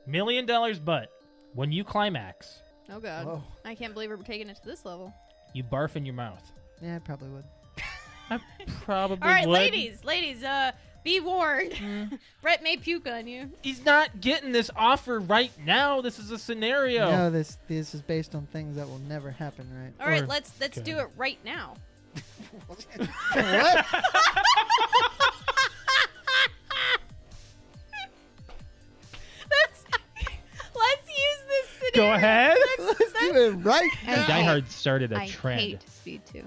$1 million, but when you climax, Oh god. Oh. I can't believe we're taking it to this level. you barf in your mouth. Yeah, I probably would. I probably All right, would. ladies, be warned. Brett may puke on you. He's not getting this offer right now. This is a scenario. No, this is based on things that will never happen, right? All right, Or- let's okay. do it right now. What? Let's use this scenario. Go ahead. Let's do it right now. Die Hard started a I trend. hate Speed 2.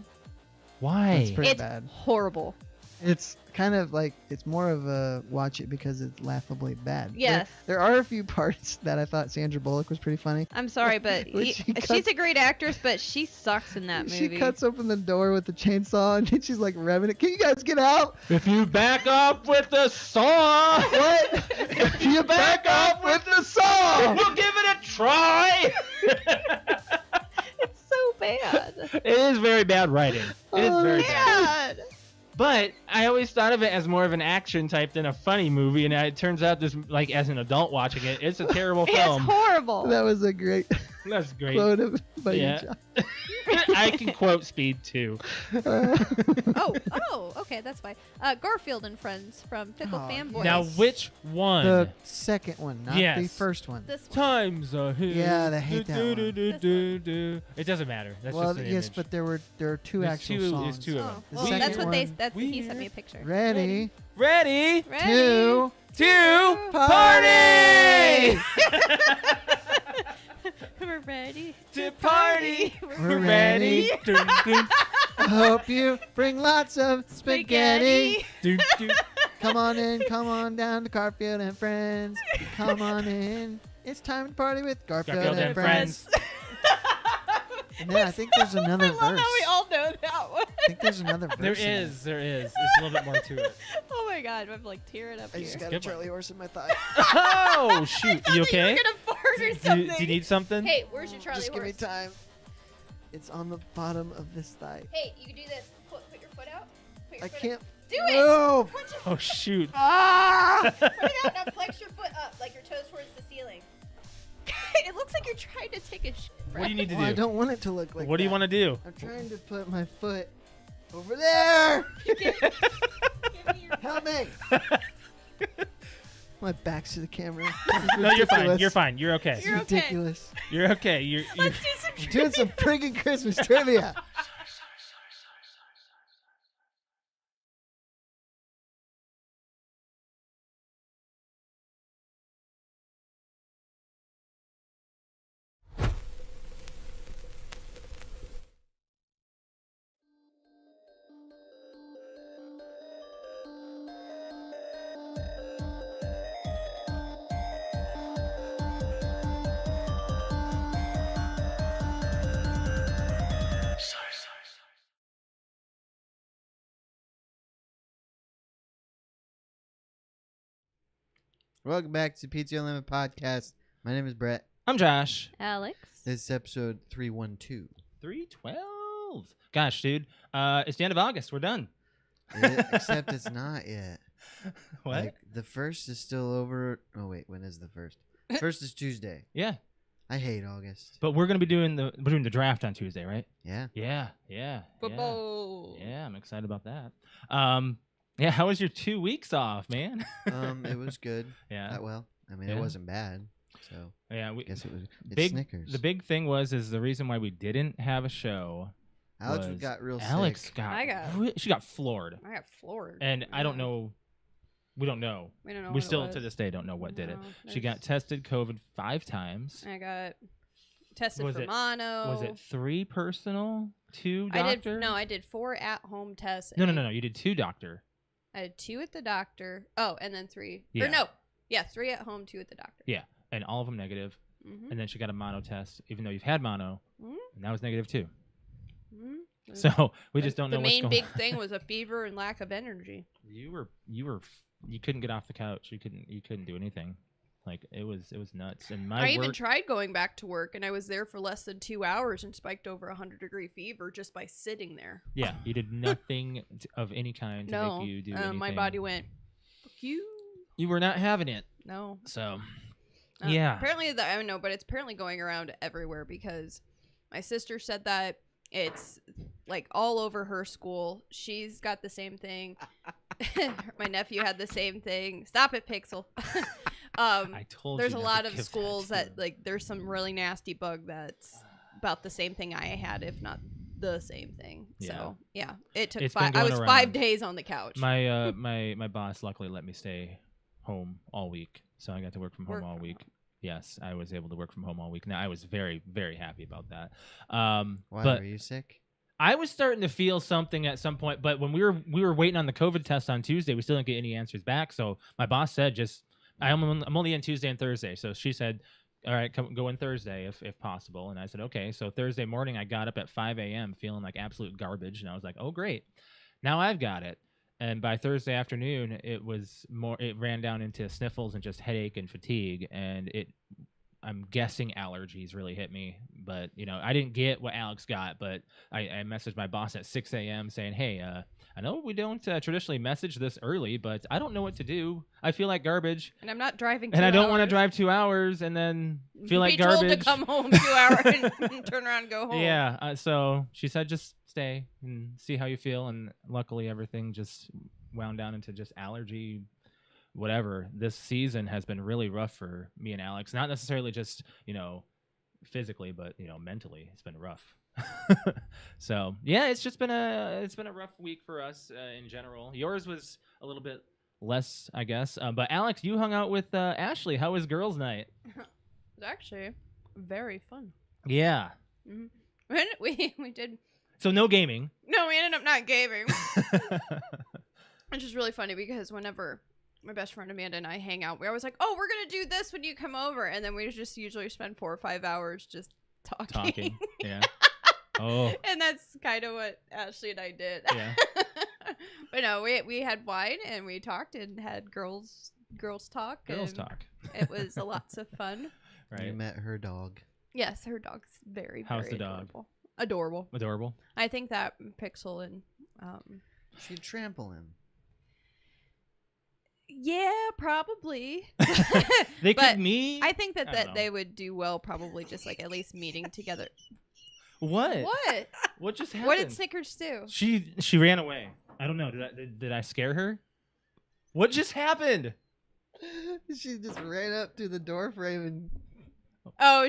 Why? That's pretty It's bad. horrible. It's kind of like, it's more of a watch it because it's laughably bad. Yes. There are a few parts that I thought Sandra Bullock was pretty funny. I'm sorry, but When she she's cuts- a great actress, but she sucks in that movie. She cuts open the door with the chainsaw and she's like revving it. Can you guys get out? If you back up with the saw, What? If you back up with the saw! we'll give it a try. It's so bad. It is very bad writing. It is very bad. Bad. But I always thought of it as more of an action type than a funny movie, and it turns out this, like, as an adult watching it, it's a terrible It's film. horrible. That was a great That's great. quote by Yeah. you, John. I can quote Speed too. Oh, okay, that's fine. Garfield and Friends from Fickle Oh, Fanboys. Now, which one? The second one, not the Yes. first one. This one. Times a hill. Yeah, I hate that one. It doesn't matter. That's Well, just an yes, image. but there are two There's actual two, songs. There's two of them. Oh, The well, second that's what they. one, That's he sent me a picture. Ready? Ready? Ready. Two. To Party! We're ready To party. We're ready. Dun, dun, I hope you bring lots of spaghetti. dun, dun. Come on down to Garfield and Friends. Come on in. It's time to party with Garfield, Garfield and and Friends. Friends. And then I think there's another I verse. love how we all know that one. I think there's another verse. There in it. is. There's a little bit more to it. Oh my god, I'm like tearing up I here. just got a Skip one. Charlie horse in my thigh. Oh, shoot. You okay? You're gonna fart or Do something. you need something? Hey, where's your Charlie Just give me horse? time. It's on the bottom of this thigh. Hey, you can do this. Put your foot out. Put your I foot can't. Out. Do it. No. Punch it. Oh, shoot. Ah! Put it out. Now flex your foot up, like your toes towards the ceiling. It looks like you're trying to take a shit. What do you need to Well, I do? don't want it to look like What do you that. want to do? I'm trying to put my foot over there. Give me your Help me. My back's to the camera. No, you're fine. You're fine. You're okay. It's You're okay. ridiculous. You're okay. Let's do some I'm doing some friggin' Christmas trivia. Welcome back to PTOUnlimited podcast. My name is Brett. I'm Josh. Alex. This is episode 312. 312. Gosh, dude. It's the end of August. We're done. Except it's not yet. What? Like, the first is still over. Oh wait, when is the first? First is Tuesday. Yeah. I hate August. But we're gonna be doing the draft on Tuesday, right? Yeah. Yeah. Football. Yeah, I'm excited about that. Yeah, how was your 2 weeks off, man? It was good. Yeah. Well, I mean, Yeah. it wasn't bad. So Yeah, I guess it was. It's big. Snickers. The big thing was the reason why we didn't have a show. Alex was got real Alex sick. got. She got floored, I got floored. and I don't know. We don't know. We don't know. We what still it was. to this day don't know what did it. No, She got tested COVID 5 times. I got tested Was for it- mono. Was it 3 personal, 2 doctor? I did 4 at-home tests. No. and You did 2 doctor. I did 2 at the doctor. Oh, and then 3. Yeah. Or no. Yeah, 3 at home, 2 at the doctor. Yeah, and all of them negative. Mm-hmm. And then she got a mono test, even though you've had mono, Mhm. and that was negative too. Mm-hmm. So we just don't know The what's main going big on. thing was a fever and lack of energy. You couldn't get off the couch. You couldn't do anything. Like it was nuts. And I even tried going back to work, and I was there for less than 2 hours and spiked over 100-degree fever just by sitting there. Yeah, you did nothing of any kind to No, make you do anything. my body went, fuck you. You were not having it. No. So Yeah. Apparently, I don't know, but it's apparently going around everywhere because my sister said that it's like all over her school. She's got the same thing. My nephew had the same thing. Stop it, Pixel. I told there's you a not lot to of give schools to that him. like there's some really nasty bug that's about the same thing I had, if not the same thing. Yeah. So yeah, it took It's been I going was around. 5 days on the couch. My boss luckily let me stay home all week, so I got to work from home all week. Yes, I was able to work from home all week. Now I was very, very happy about that. Why But were you sick? I was starting to feel something at some point. But when we were waiting on the COVID test on Tuesday, we still didn't get any answers back. So my boss said, I'm only in Tuesday and Thursday. So she said, all right, go in Thursday if possible. And I said, okay. So Thursday morning, I got up at 5 a.m. feeling like absolute garbage, and I was like, oh great, now I've got it. And by Thursday afternoon, it ran down into sniffles and just headache and fatigue. And I'm guessing allergies really hit me. But, I didn't get what Alex got. But I messaged my boss at 6 a.m. saying, hey, I know we don't traditionally message this early, but I don't know what to do. I feel like garbage. And I'm not driving 2 and hours. I don't want to drive 2 hours and then feel like Be told garbage. to come home 2 hours and turn around and go home. Yeah. So she said, just stay and see how you feel. And luckily, everything just wound down into just allergy, whatever. This season has been really rough for me and Alex. Not necessarily just, physically, but, mentally. It's been rough. So, yeah, it's been a rough week for us in general. Yours was a little bit less, I guess. But, Alex, you hung out with Ashley. How was girls' night? It was actually very fun. Yeah. Mm-hmm. We did. So no gaming. No, we ended up not gaming. Which is really funny because whenever my best friend Amanda and I hang out, we're always like, oh, we're going to do this when you come over. And then we just usually spend 4 or 5 hours just talking. Yeah. Oh. And that's kind of what Ashley and I did. Yeah. But no, we had wine and we talked and had girls talk. Girls talk. It was lots of fun. Right. You met her dog. Yes, her dog's very, How's very the dog? adorable. Adorable. Adorable. I think that Pixel and She'd trample him. yeah, probably. They But could me. I think I don't that know. they would do well, probably just like at least meeting together. What? What? What just happened? What did Snickers do? She ran away. I don't know. Did I scare her? What just happened? She just ran up to the door frame and. Oh,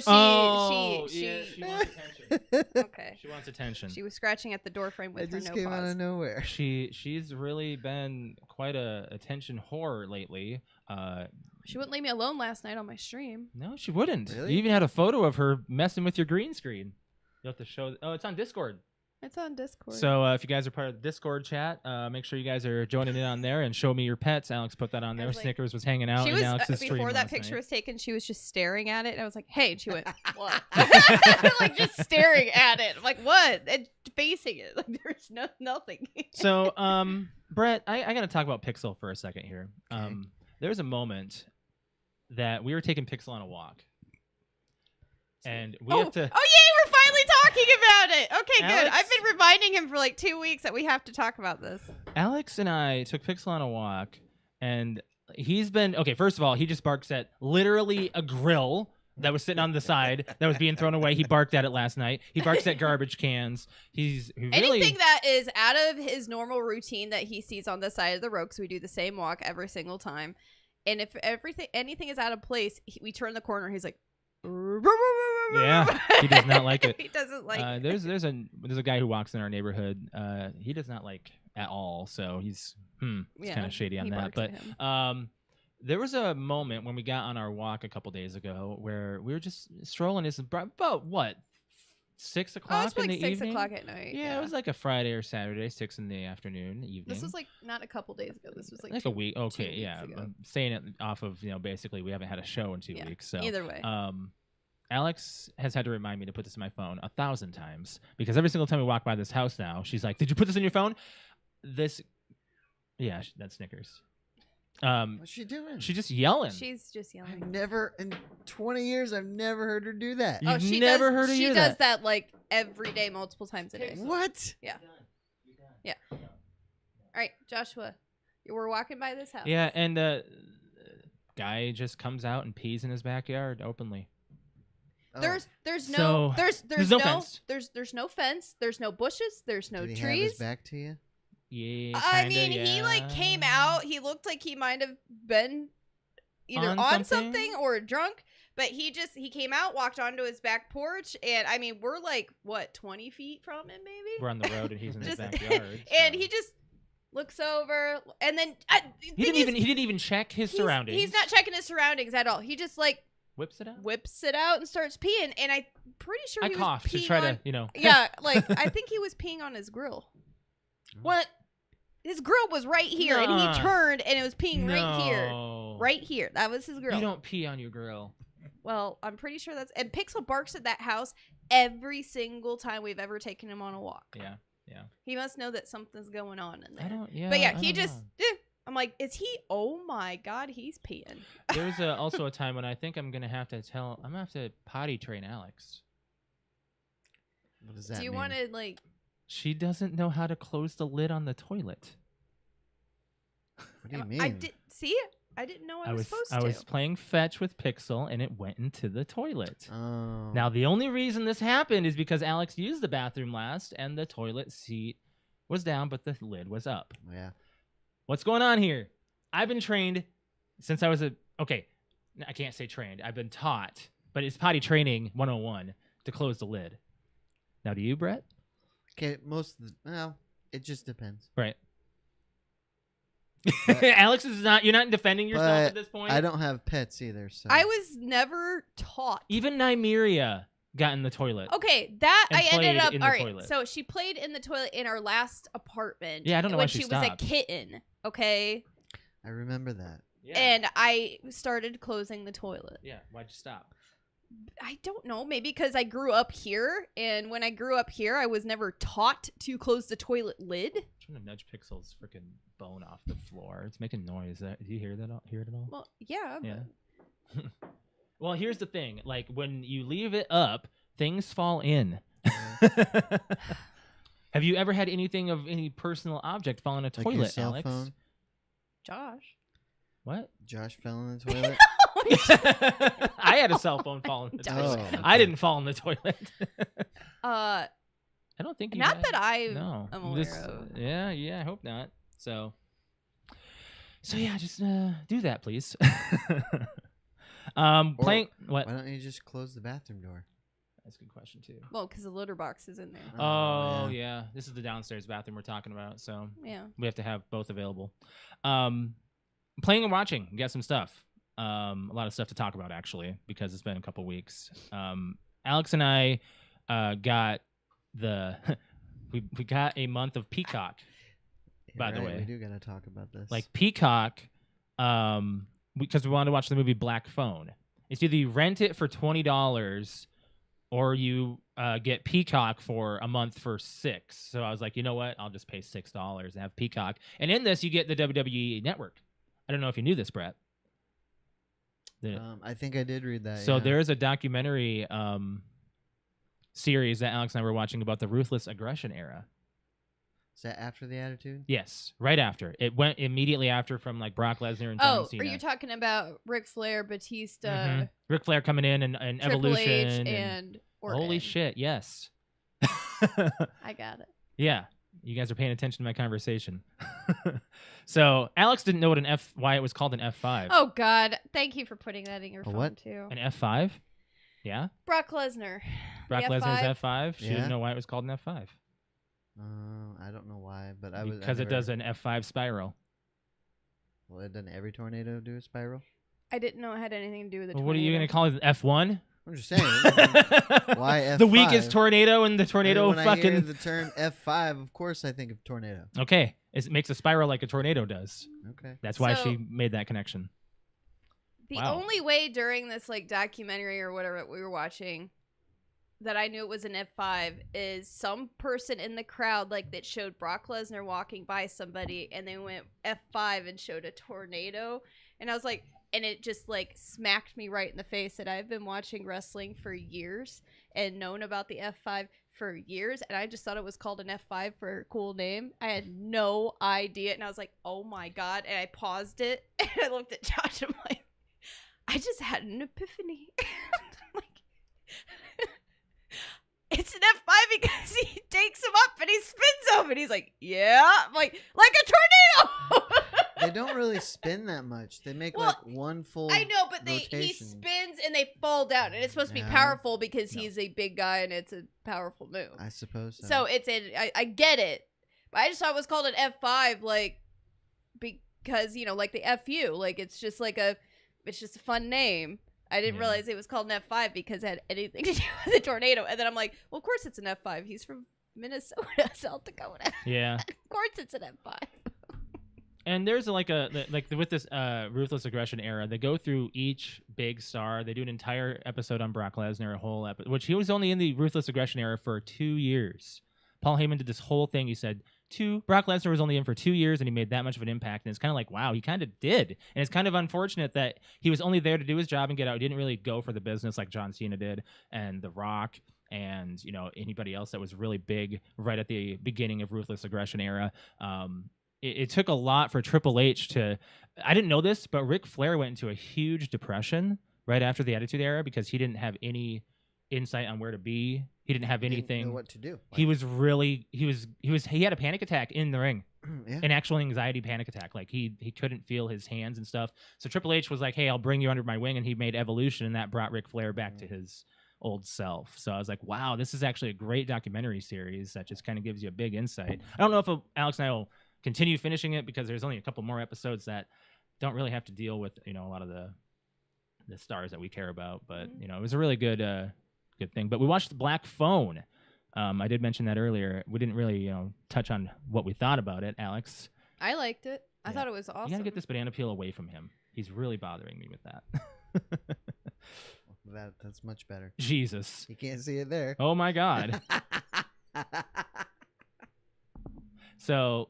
She she wants attention. okay. She wants attention. She was scratching at the door frame with It her just no came out paws. of nowhere. She's really been quite a attention whore lately. She wouldn't leave me alone last night on my stream. No, she wouldn't. Really? You even had a photo of her messing with your green screen. You have to show. Oh, it's on Discord. It's on Discord. So if you guys are part of the Discord chat, make sure you guys are joining in on there and show me your pets. Alex put that on there. was like- Snickers was hanging out she in was Alex's stream before that last picture night. was taken. She was just staring at it, and I was like, "Hey!" And she went, "What?" Like just staring at it. I'm like, "What?" And facing it. Like there's nothing. So, Brett, I got to talk about Pixel for a second here. Okay. There was a moment that we were taking Pixel on a walk, and we have to. Oh yay! We're finally talking about it. Okay, good. Alex- I've been reminding him for like 2 weeks that we have to talk about this. Alex and I took Pixel on a walk, and he's been okay. First of all, he just barks at literally a grill that was sitting on the side that was being thrown away. He barked at it last night. He barks at garbage cans. He really Anything that is out of his normal routine that he sees on the side of the road, because we do the same walk every single time. And if anything is out of place, we turn the corner. He's like, Yeah, he does not like it. He doesn't like it. There's a guy who walks in our neighborhood. He does not like at all. So he's kind of shady on he that. barks But at him. there was a moment when we got on our walk a couple days ago where we were just strolling. It's about what 6 Oh, o'clock it's in like the 6 evening. o'clock at night. Yeah, it was like a Friday or Saturday, 6 in the afternoon, evening. This was like not a couple days ago. This was like a week. Okay, 2 weeks yeah. ago. I'm saying it off of basically we haven't had a show in 2 Yeah, weeks. So either way. Alex has had to remind me to put this in my phone 1,000 times because every single time we walk by this house now, she's like, "Did you put this in your phone?" That's Snickers. What's she doing? She's just yelling. She's just yelling. I've never, in 20 years, I've never heard her do that. You've she never does, heard her She do does that. that like every day, multiple times a day. What? Yeah. Yeah. All right, Joshua, we're walking by this house. Yeah, and guy just comes out and pees in his backyard openly. Oh. There's So, no there's no fence. there's no fence, there's no bushes, there's no Did he have trees. his back to you? Yeah, I kinda, mean, yeah. he like came out. He looked like he might have been either On on something? something or drunk. But he came out, walked onto his back porch, and I mean, we're like what 20 feet from him, maybe. We're on the road and he's in his Just- backyard. and so. he just looks over, and then he didn't even check his surroundings. He's not checking his surroundings at all. He just like whips it out. whips it out and starts peeing. And I'm pretty sure I he was coughed to peeing try on. to, you know. Yeah, like I think he was peeing on his grill. What? His grill was right here, and Nuh-uh. he turned, and it was peeing right here. No. Right here. That was his grill. You don't pee on your grill. Well, I'm pretty sure that's... And Pixel barks at that house every single time we've ever taken him on a walk. Yeah. He must know that something's going on in there. I don't. Yeah. But yeah, I he don't just... know. I'm like, is he... Oh my God, he's peeing. There's also a time when I think I'm gonna have to potty train Alex. What does that Do you mean? want to, like... She doesn't know how to close the lid on the toilet. What do you mean? I didn't know I was supposed to. I was playing fetch with Pixel and it went into the toilet. Oh. Now the only reason this happened is because Alex used the bathroom last and the toilet seat was down but the lid was up. Yeah. What's going on here? I've been trained since I was I can't say trained. I've been taught, but it's potty training 101 to close the lid. Now do you, Brett? Okay. Well, it just depends. Right. But- Alex is not. You're not defending yourself But at this point. I don't have pets either, so. I was never taught. Even Nymeria got in the toilet. Okay, that And I ended played up... in the All right, toilet. so she played in the toilet in our last apartment. Yeah, I don't know why when she she was a stopped. kitten, okay? I remember that. Yeah. And I started closing the toilet. Yeah. Why'd you stop? I don't know, maybe because I grew up here, and when I grew up here, I was never taught to close the toilet lid. I'm trying to nudge Pixel's freaking bone off the floor. It's making noise. Do you hear that? Hear it at all? Well, yeah. Yeah. Well, here's the thing. Like when you leave it up, things fall in. Have you ever had anything of any personal object fall in a Like your toilet, cell Alex? phone? Josh. What? Josh fell in the toilet. I had a cell phone fall in the Josh. toilet. Oh, I okay. didn't fall in the toilet. I don't think you Not had. that I No. am aware of. Yeah, I hope not. So yeah, just do that, please. Playing what? Why don't you just close the bathroom door? That's a good question too. Well, because the litter box is in there. Oh yeah, this is the downstairs bathroom we're talking about, so Yeah. we have to have both available. Playing and watching, got some stuff. A lot of stuff to talk about actually, because it's been a couple weeks. Alex and I got we got a month of Peacock. By the way. we do gotta talk about this. Like Peacock, because we wanted to watch the movie Black Phone. It's either you rent it for $20 or you get Peacock for a month for $6. So I was like, you know what? I'll just pay $6 and have Peacock. And in this, you get the WWE Network. I don't know if you knew this, Brett. I think I did read that. So yeah. there is a documentary series that Alex and I were watching about the ruthless aggression era. Is that after the Attitude? Yes, right after. It went immediately after from like Brock Lesnar and John Cena. Are you talking about Ric Flair, Batista, Mhm. Ric Flair coming in and Triple Evolution H, and Orton? holy shit, yes. I got it. Yeah, you guys are paying attention to my conversation. So Alex didn't know what why it was called an F5. Oh God! Thank you for putting that in your phone what? too. An F5? Yeah. Brock Lesnar. Brock The Lesnar's F5? F5. She Yeah. didn't know why it was called an F5 I don't know why, but because it does an F5 spiral. Well, doesn't every tornado do a spiral? I didn't know it had anything to do with the Well, what are you tornado. going to call it? F1? I'm just saying. Why The F5? weakest tornado and the tornado When I hear fucking. the term F5, of course I think of tornado. Okay, it makes a spiral like a tornado does. Okay. That's why So- she made that connection. The Wow. only way during this like documentary or whatever we were watching that I knew it was an F5 is some person in the crowd like that showed Brock Lesnar walking by somebody and they went F5 and showed a tornado, and I was like, and it just like smacked me right in the face that I've been watching wrestling for years and known about the F5 for years, and I just thought it was called an F5 for a cool name. I had no idea, and I was like, oh my God, and I paused it and I looked at Josh and I'm like, I just had an epiphany. Like, it's an F5 because he takes him up and he spins him and he's like, yeah, I'm like a tornado. They don't really spin that much. They make like one full. I know, but he rotation. spins and they fall down, and it's supposed to be No. powerful because he's a big guy and it's a powerful move. I suppose so. So I get it, but I just thought it was called an F5, like because like the FU, like it's just a fun name. I didn't realize it was called an F5 because it had anything to do with a tornado. And then I'm like, well, of course it's an F5. He's from Minnesota, South Dakota. Yeah. Of course it's an F5. And there's with this Ruthless Aggression era, they go through each big star. They do an entire episode on Brock Lesnar, a whole episode, which he was only in the Ruthless Aggression era for 2 years. Paul Heyman did this whole thing. He said Brock Lesnar was only in for 2 years, and he made that much of an impact. And it's kind of like, wow, he kind of did. And it's kind of unfortunate that he was only there to do his job and get out. He didn't really go for the business like John Cena did, and The Rock, and anybody else that was really big right at the beginning of Ruthless Aggression era. It took a lot for Triple H to. I didn't know this, but Ric Flair went into a huge depression right after the Attitude Era because he didn't have any insight on where to be. He didn't have anything. Didn't know what to do. He had a panic attack in the ring. Yeah. An actual anxiety panic attack. Like he couldn't feel his hands and stuff. So Triple H was like, "Hey, I'll bring you under my wing," and he made Evolution, and that brought Ric Flair back to his old self. So I was like, wow, this is actually a great documentary series that just kind of gives you a big insight. I don't know if Alex and I will continue finishing it because there's only a couple more episodes that don't really have to deal with a lot of the stars that we care about, but it was a really good thing. But we watched Black Phone. I did mention that earlier. We didn't really touch on what we thought about it. Alex, I liked it. I thought it was awesome. You gotta get this banana peel away from him. He's really bothering me with that. That's much better. Jesus, You can't see it there. oh my God. So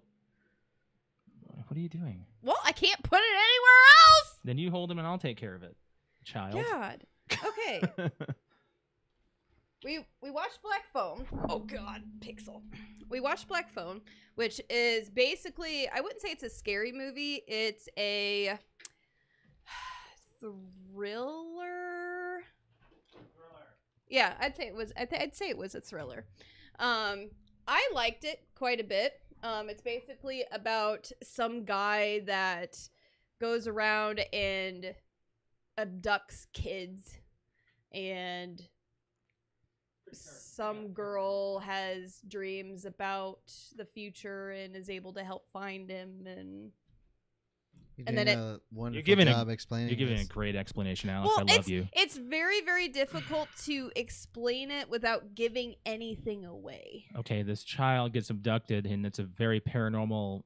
what are you doing? Well, I can't put it anywhere else. Then you hold him and I'll take care of it, child. God. Okay. We watched Black Phone. Oh God, Pixel. We watched Black Phone, which is basically, I wouldn't say it's a scary movie. It's a thriller. Yeah, I'd say it was. I'd say it was a thriller. I liked it quite a bit. It's basically about some guy that goes around and abducts kids, and some girl has dreams about the future and is able to help find him, and then a wonderful You're giving job explaining. You're giving this. a great explanation, Alex. I love you. It's very, very difficult to explain it without giving anything away. Okay, this child gets abducted, and it's a very paranormal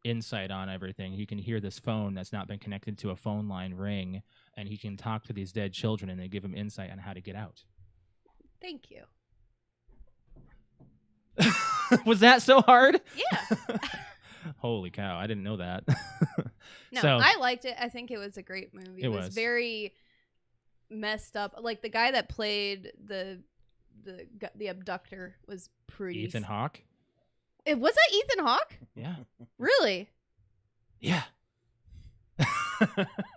insight on everything. He can hear this phone that's not been connected to a phone line ring, and he can talk to these dead children, and they give him insight on how to get out. Thank you. Was that so hard? Yeah. Holy cow, I didn't know that. No, So- I liked it. I think it was a great movie. It It was was. very messed up. Like the guy that played the abductor was pretty. Ethan Hawke? Was that Ethan Hawke? Yeah. Really? Yeah.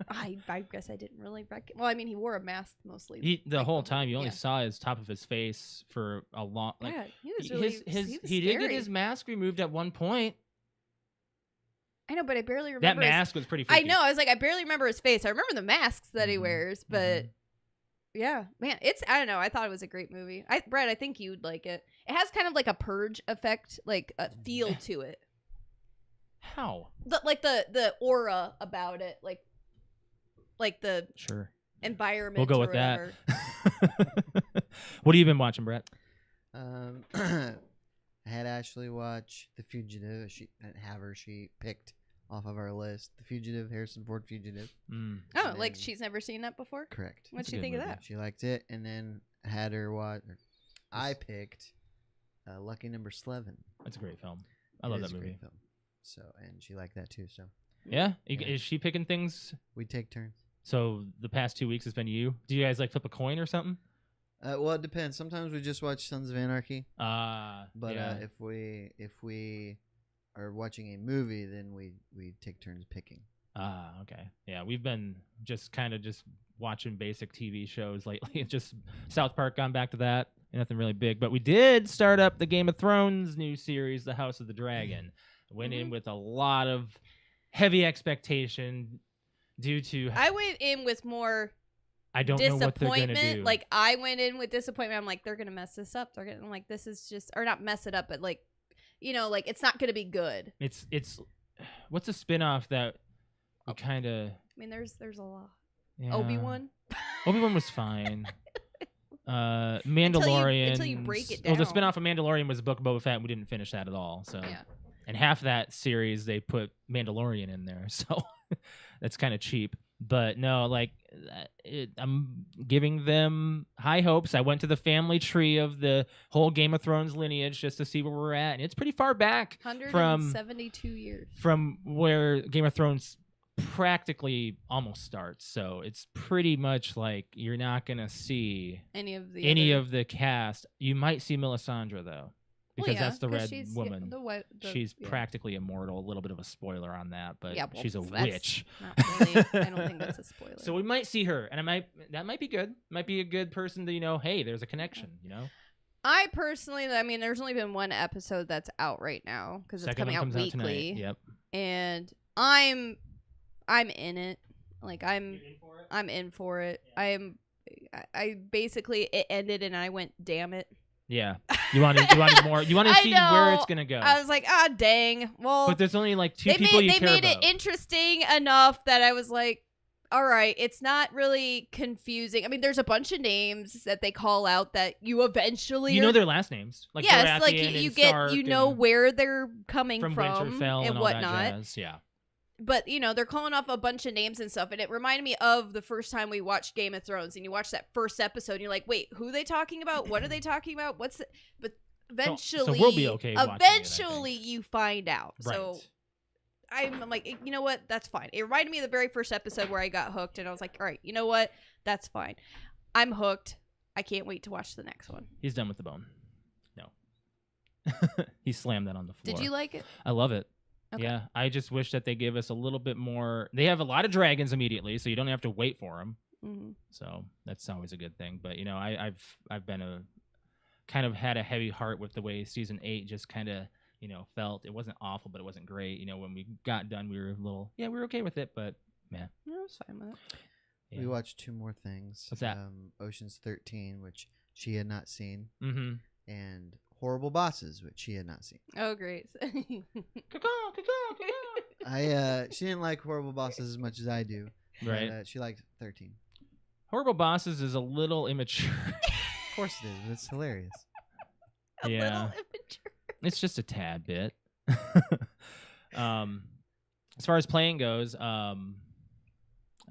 I guess I didn't really recognize. Well, I mean, he wore a mask mostly. The whole time you only yeah. saw his top of his face for a long. Yeah, he was really. He did get his mask removed at one point. I know, but I barely remember. That mask was pretty freaky. I know. I was like, I barely remember his face. I remember the masks that he Mhm, wears, but yeah, man, I don't know. I thought it was a great movie. Brad, I think you'd like it. It has kind of like a Purge effect, like a feel to it. How? The aura about it, like the Sure. environment. We'll go or with that. whatever. What have you been watching, Brett? I had Ashley watch The Fugitive. She picked off of our list The Fugitive, Harrison Ford Fugitive. Oh, And like then- she's never seen that before. Correct. What'd It's a she good think of movie. that? She liked it, and then had her watch. I picked Lucky Number 11. That's a great film. I It love is that a great movie. film. So, and she liked that too. So Yeah? Yeah. Is she picking things? we take turns. So the past 2 weeks has been you? Do you guys flip a coin or something? Well, it depends. Sometimes we just watch Sons of Anarchy, but yeah. if we are watching a movie, then we take turns picking. Okay. Yeah, we've been just kind of just watching basic TV shows lately. Just South Park, gone back to that. Nothing really big, but we did start up the Game of Thrones new series, The House of the Dragon. Went in with a lot of heavy expectation due to I went in with more I don't know what they're gonna disappointment. do. Like I went in with disappointment. I'm like, they're gonna mess this up. I'm like, this is just, or not mess it up, but like, like it's not gonna be good. It's what's a spinoff that we kind of I mean, there's a lot. yeah. Obi-Wan. Obi-Wan was fine. Mandalorian. Until you break it Well, the down. spinoff of Mandalorian was the Book of Boba Fett, and we didn't finish that at all. So, Yeah. and half that series they put Mandalorian in there, so that's kind of cheap. But no, like I'm giving them high hopes. I went to the family tree of the whole Game of Thrones lineage just to see where we're at, and it's pretty far back 172 years. from where Game of Thrones practically almost starts. So it's pretty much like you're not gonna see Any of the cast. You might see Melisandre though, because that's the red she's, woman. She's yeah. practically immortal. A little bit of a spoiler on that, but Yeah, well, she's a that's witch. Not really. I don't think that's a spoiler. So we might see her, and that might be good. Might be a good person to hey, there's a connection. I personally, I mean, there's only been one episode that's out right now because it's Second coming one out comes weekly. out tonight. Yep. And I'm in it. Like I'm in for it. I basically, it ended and I went, damn it. Yeah. You wanted more. You want to I see where know. it's gonna go. I was like, dang. Well, But there's only like two they people you they care made about. it interesting enough that I was like, all right, it's not really confusing. I mean, there's a bunch of names that they call out that you eventually You know their last names, like yes, like Baratheon you and get Stark know and where they're coming from from Winterfell and all whatnot. that jazz. Yeah. But they're calling off a bunch of names and stuff, and it reminded me of the first time we watched Game of Thrones, and you watch that first episode, and you're like, wait, who are they talking about? What are they talking about? What's it? But eventually, we'll be okay watching it, I eventually you find out. Right. So I'm like, you know what? That's fine. It reminded me of the very first episode where I got hooked, and I was like, all right, you know what? That's fine. I'm hooked. I can't wait to watch the next one. He's done with the bone. No. He slammed that on the floor. Did you like it? I love it. Okay. Yeah, I just wish that they gave us a little bit more. They have a lot of dragons immediately, so you don't have to wait for them. Mm-hmm. So that's always a good thing. But I've been kind of had a heavy heart with the way season 8 just kind of felt. It wasn't awful, but it wasn't great. When we got done, we were we were okay with it, but man, I was fine with it. yeah. We watched 2 more things. What's that? Ocean's 13, which she had not seen, Mm-hmm. and Horrible Bosses, which she had not seen. Oh, great. She didn't like Horrible Bosses as much as I do. Right. But, she liked 13. Horrible Bosses is a little immature. Of course it is, but it's hilarious. A Yeah. little immature. It's just a tad bit. As far as playing goes, I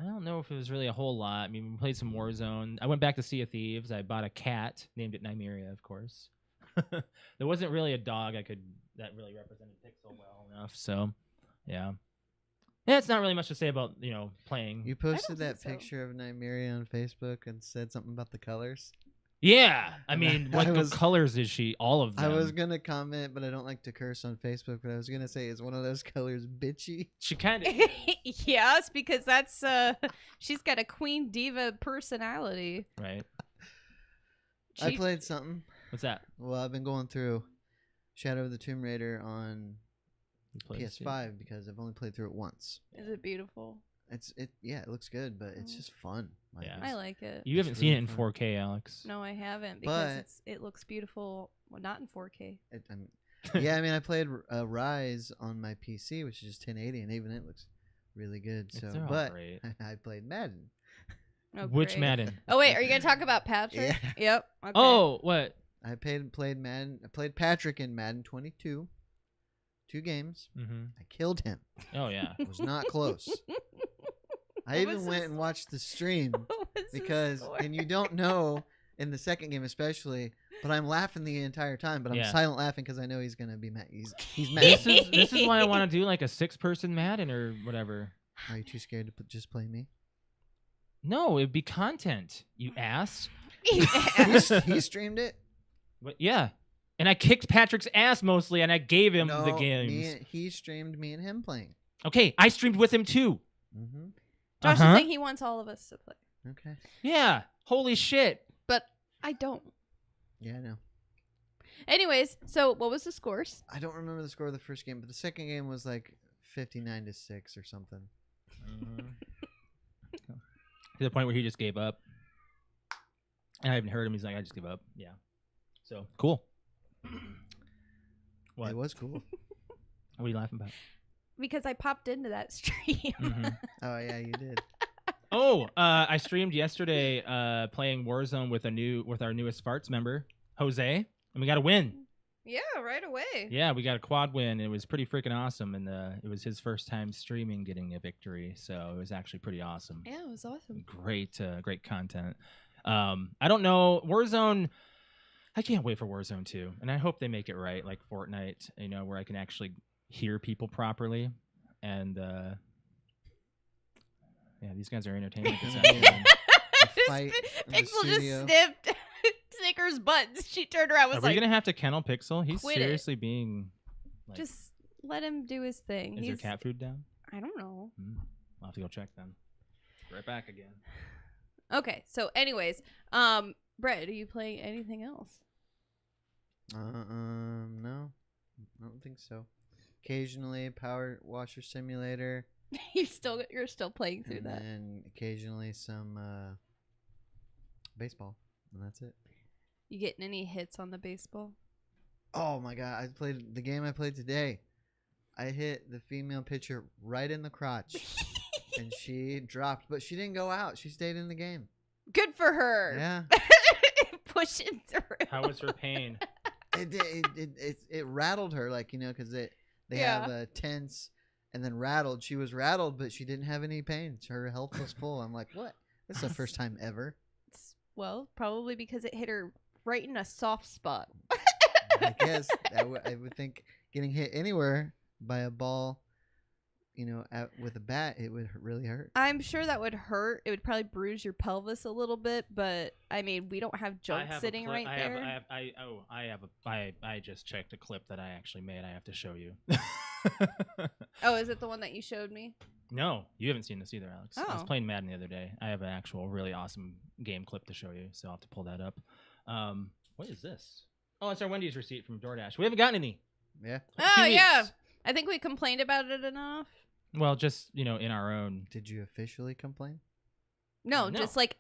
don't know if it was really a whole lot. I mean, we played some Warzone. I went back to Sea of Thieves. I bought a cat, named it Nymeria, of course. There wasn't really a dog that really represented Pixel well enough. So, yeah. Yeah, it's not really much to say about playing. You posted that think so. picture of Nymeria on Facebook and said something about the colors. Yeah, I And mean, I what was- colors is she? All of them. I was gonna comment, but I don't like to curse on Facebook. But I was gonna say, is one of those colors bitchy? She kind of. Yes, because that's she's got a queen diva personality. Right. I played something. What's that? Well, I've been going through Shadow of the Tomb Raider on You played PS5 because I've only played through it once. Is it beautiful? It looks good, but it's Mm. just fun. Like, Yeah. I like it. You haven't It's seen really it in fun. 4K, Alex. No, I haven't because But- it looks beautiful. Well, not in 4K. yeah, I mean, I played Rise on my PC, which is just 1080, and even it looks really good. So, They're all but great. I played Madden. Oh, Which great. Madden? Oh wait, are you gonna talk about Patrick? Yeah. Yep. Okay. Oh, what? I played Madden. I played Patrick in Madden 22. 2 games. Mm-hmm. I killed him. Oh yeah. It was not close. I What even was went his- and watched the stream What was his because, score? and you don't know in the second game especially, but I'm laughing the entire time. But I'm Yeah. silent laughing because I know he's gonna be mad. He's mad. This is why I want to do like a 6-person Madden or whatever. Are you too scared to just play me? No, it'd be content. You ass. He streamed it. But yeah, and I kicked Patrick's ass mostly, and I gave him the games. He streamed me and him playing. Okay, I streamed with him too. Josh is saying he wants all of us to play, Okay. Yeah. Holy shit. but I don't. Yeah, I know. Anyways, so what was the scores? I don't remember the score of the first game, but the second game was like 59-6 or something. To the point where he just gave up. And I haven't heard him. He's like, I just give up. Yeah. So cool. What? It was cool. What are you laughing about? Because I popped into that stream. Oh yeah, you did. Oh, I streamed yesterday playing Warzone with our newest Farts member, Jose, and we got a win. Yeah, right away. Yeah, we got a quad win. It was pretty freaking awesome, and it was his first time streaming getting a victory, so it was actually pretty awesome. Yeah, it was awesome. Great content. I don't know, Warzone. I can't wait for Warzone 2, and I hope they make it right, like Fortnite. Where I can actually hear people properly, and yeah, these guys are entertaining. Fight in the Pixel just studio. snipped Snicker's butt. She turned around. Was Are we like, gonna have to kennel Pixel? He's quit it. seriously being. Like, just let him do his thing. is there cat food down? I don't know. I'll have to go check then. Right back again. Okay, so anyways, Brett, are you playing anything else? No, I don't think so. Occasionally, Power Washer Simulator, you're still playing through and that. then occasionally some baseball, and that's it. You getting any hits on the baseball? Oh my god! I played the game I played today. I hit the female pitcher right in the crotch, and she dropped, but she didn't go out. She stayed in the game. Good for her. Yeah. Pushing through. How was her pain? It rattled her, like, because they Yeah. have a tense and then rattled. She was rattled, but she didn't have any pain. Her health was full. I'm like, what? This is the first time ever. Well, probably because it hit her right in a soft spot. I guess I would think getting hit anywhere by a ball, with a bat, it would really hurt. I'm sure that would hurt. It would probably bruise your pelvis a little bit, but I mean, we don't have junk sitting right there. I just checked a clip that I actually made. I have to show you. Oh, is it the one that you showed me? No, you haven't seen this either, Alex. I was Oh. playing Madden the other day. I have an actual really awesome game clip to show you, so I'll have to pull that up. What is this? Oh, it's our Wendy's receipt from DoorDash. We haven't gotten any. Yeah. Oh, 2 weeks. yeah. I think we complained about it enough. Well, just in our own. Did you officially complain? No, No. just like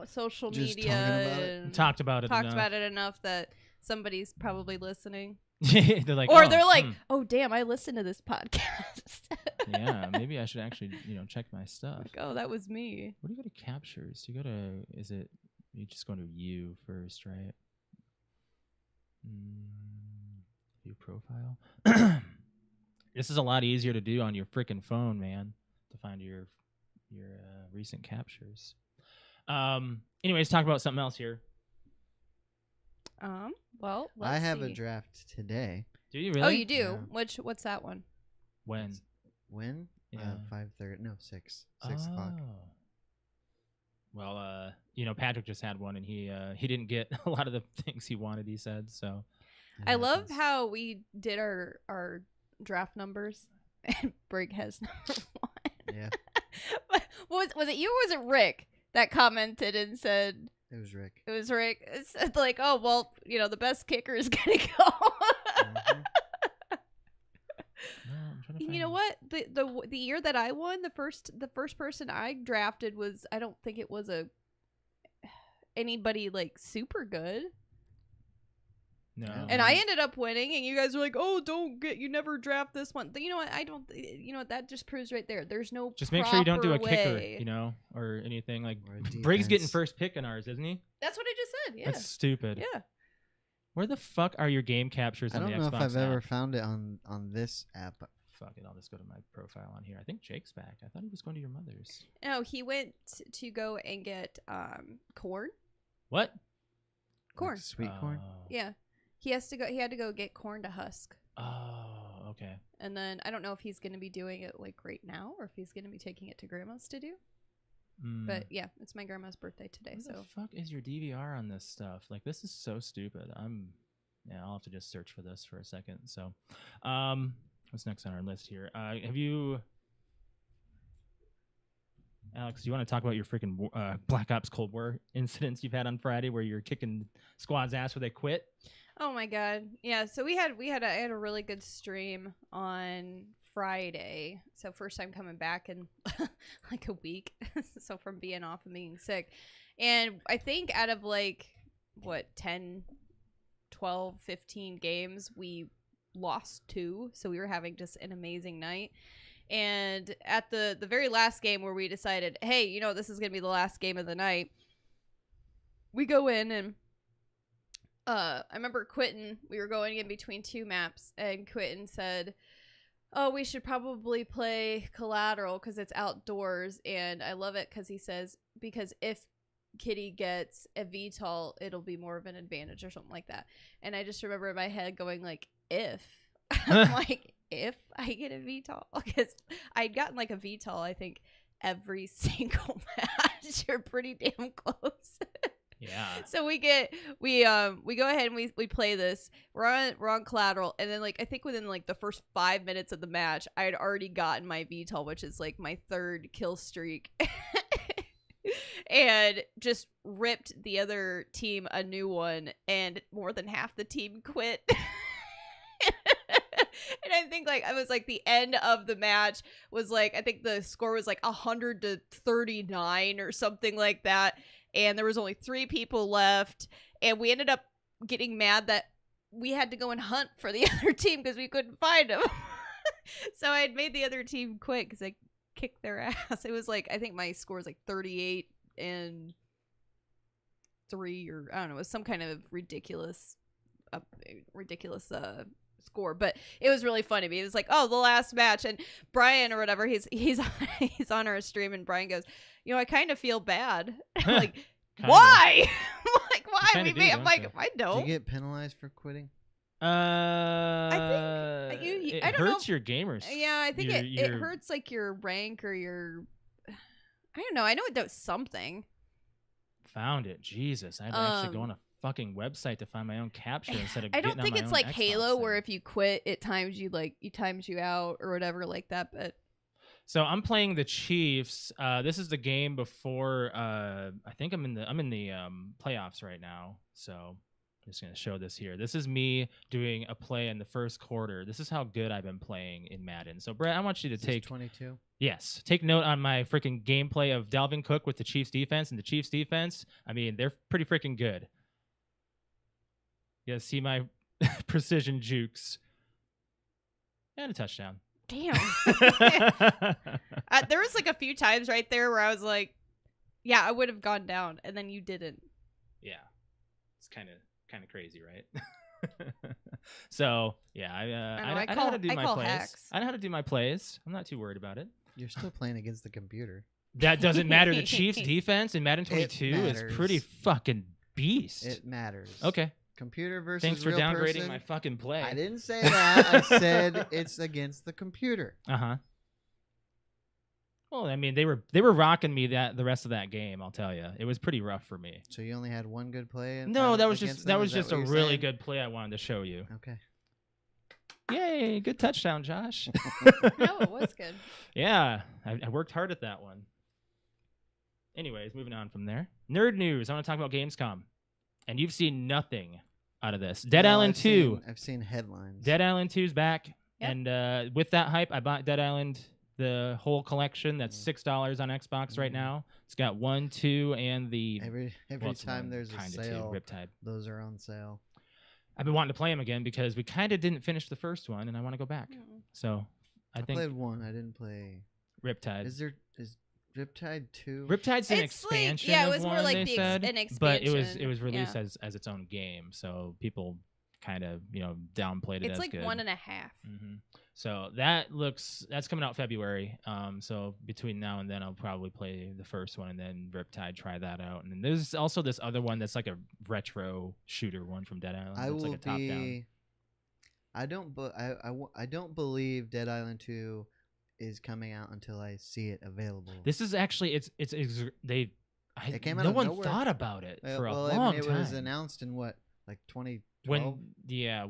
social Just media. talking about it? and Talked about it. talked enough. about it enough that somebody's probably listening. They're like, Or oh, they're like, oh, damn, I listened to this podcast. yeah, maybe I should actually, check my stuff. Like, oh, that was me. Where do you go to captures? You go to, you just go to view first, right? View profile. This is a lot easier to do on your freaking phone, man, to find your recent captures. Anyways, talk about something else here. Well, let's I have see. a draft today. Do you really? Oh, you do? Yeah. What's that one? When? When? Yeah. 5:30. No, 6. 6 o'clock. Well, Patrick just had one, and he didn't get a lot of the things he wanted. He said so. It I love happens. how we did our draft numbers, and Brig has number 1. Yeah, was it you or was it Rick that commented and said it was Rick. it was Rick? It said like, oh well, the best kicker is gonna go. Mhm. No, I'm trying to And find you know what? The year that I won, the first person I drafted was, I don't think it was anybody like super good. No. And I ended up winning, and you guys were like, "Oh, you never draft this one." But you know what? I don't. You know what? That just proves right there. There's no. Just make sure you don't do a proper kicker, way. or anything like. Or a Briggs getting defense. first pick in ours, isn't he? That's what I just said. Yeah. That's stupid. Yeah. Where the fuck are your game captures I on don't the know Xbox if I've ever app? found it on this app. Fuck it, I'll just go to my profile on here. I think Jake's back. I thought he was going to your mother's. No, he went to go and get corn. What? Corn. Like sweet corn. Oh. Yeah. He had to go get corn to husk. Oh, okay. And then I don't know if he's going to be doing it like right now or if he's going to be taking it to grandma's to do. But yeah, it's my grandma's birthday today. Where So the fuck is your DVR on this stuff? Like, this is so stupid. I'll have to just search for this for a second. So, what's next on our list here? Have you Alex, do you want to talk about your freaking Black Ops Cold War incidents you've had on Friday where you're kicking squad's ass where they quit? Oh my god. Yeah, so I had a really good stream on Friday. So first time coming back in like a week. So from being off and being sick. And I think out of like what 10, 12, 15 games, we lost 2. So we were having just an amazing night. And at the very last game where we decided, hey, you know, this is going to be the last game of the night, we go in and I remember Quentin, we were going in between 2 maps, and Quentin said, oh, we should probably play Collateral because it's outdoors. And I love it because he says, because if Kitty gets a VTOL, it'll be more of an advantage or something like that. And I just remember in my head going like, if. I'm like, if I get a VTOL, because I'd gotten like a VTOL, I think every single match. You're pretty damn close. Yeah. So we go ahead and we play this. We're on Collateral, and then like I think within like the first 5 minutes of the match, I had already gotten my VTOL, which is like my 3rd kill streak. And just ripped the other team a new one, and more than half the team quit. And I think like I was like the end of the match was like I think the score was like 100-39 or something like that, and there was only 3 people left, and we ended up getting mad that we had to go and hunt for the other team because we couldn't find them. So I had made the other team quit because I kicked their ass. It was like I think my score was like 38-3 or I don't know, it was some kind of ridiculous score, but it was really funny. It was like, oh, the last match, and Brian or whatever, he's on our stream, and Brian goes, you know, I kind of feel bad. Like, Kinda. why? I'm like, why? kinda do, I'm like, don't I Do don't. you get penalized for quitting? I think it I don't know. hurts your gamers. Yeah, I think it your- hurts like your rank or your. I don't know. I know it does something. Found it. Jesus, I had to actually go on a fucking website to find my own capture instead of. I don't getting on think my it's own like Xbox Halo thing. where if you quit, it times you out or whatever like that. But So I'm playing the Chiefs. This is the game before. I think I'm in the playoffs right now. So I'm just gonna show this here. This is me doing a play in the first quarter. This is how good I've been playing in Madden. So Brett, I want you to take 22. Yes, take note on my freaking gameplay of Dalvin Cook with the Chiefs defense, and the Chiefs defense, I mean, they're pretty freaking good. Yeah, see my precision jukes. And a touchdown. damn. There was like a few times right there where I was like, yeah, I would have gone down, and then you didn't. Yeah, it's kind of crazy, right? So yeah, I know how to do my plays. hacks. I know how to do my plays. I'm not too worried about it. You're still playing against the computer. That doesn't matter. The Chiefs defense in Madden 22 is matters. pretty fucking beast. It matters. Okay. Computer versus Thanks for real downgrading person. my fucking play. I didn't say that. I said it's against the computer. Uh-huh. Well, I mean, they were rocking me the rest of that game, I'll tell you. It was pretty rough for me. So you only had one good play? No, that was against just them? that was Is just a what you're really saying? good play I wanted to show you. Okay. Yay, good touchdown, Josh. No, it was good. Yeah, I worked hard at that one. Anyways, moving on from there. Nerd news. I want to talk about Gamescom. And you've seen nothing out of this. Dead No, Island I've 2. I've seen headlines. Dead Island 2's back. Yep. And with that hype, I bought Dead Island, the whole collection. That's $6 on Xbox right now. It's got 1, 2, and the... Every well, it's time one, there's a kinda sale, two, Riptide. those are on sale. I've been wanting to play them again because we kind of didn't finish the first one, and I want to go back. So I think played one. I didn't play. Riptide. Is Riptide 2? Riptide's an It's like- expansion. yeah, it of was more one, like they the said, an but it expansion, was released yeah. as its own game, so people kind of downplayed it It's as like good. 1.5. So that's coming out February. So between now and then, I'll probably play the first one and then Riptide, try that out. And then there's also this other one that's like a retro shooter one from Dead Island. I It's will like a top down. be. I don't believe Dead Island 2 is coming out until I see it available. This is actually they. It came out no of one nowhere. thought about it for a well, long it time. was announced in what, like 2012?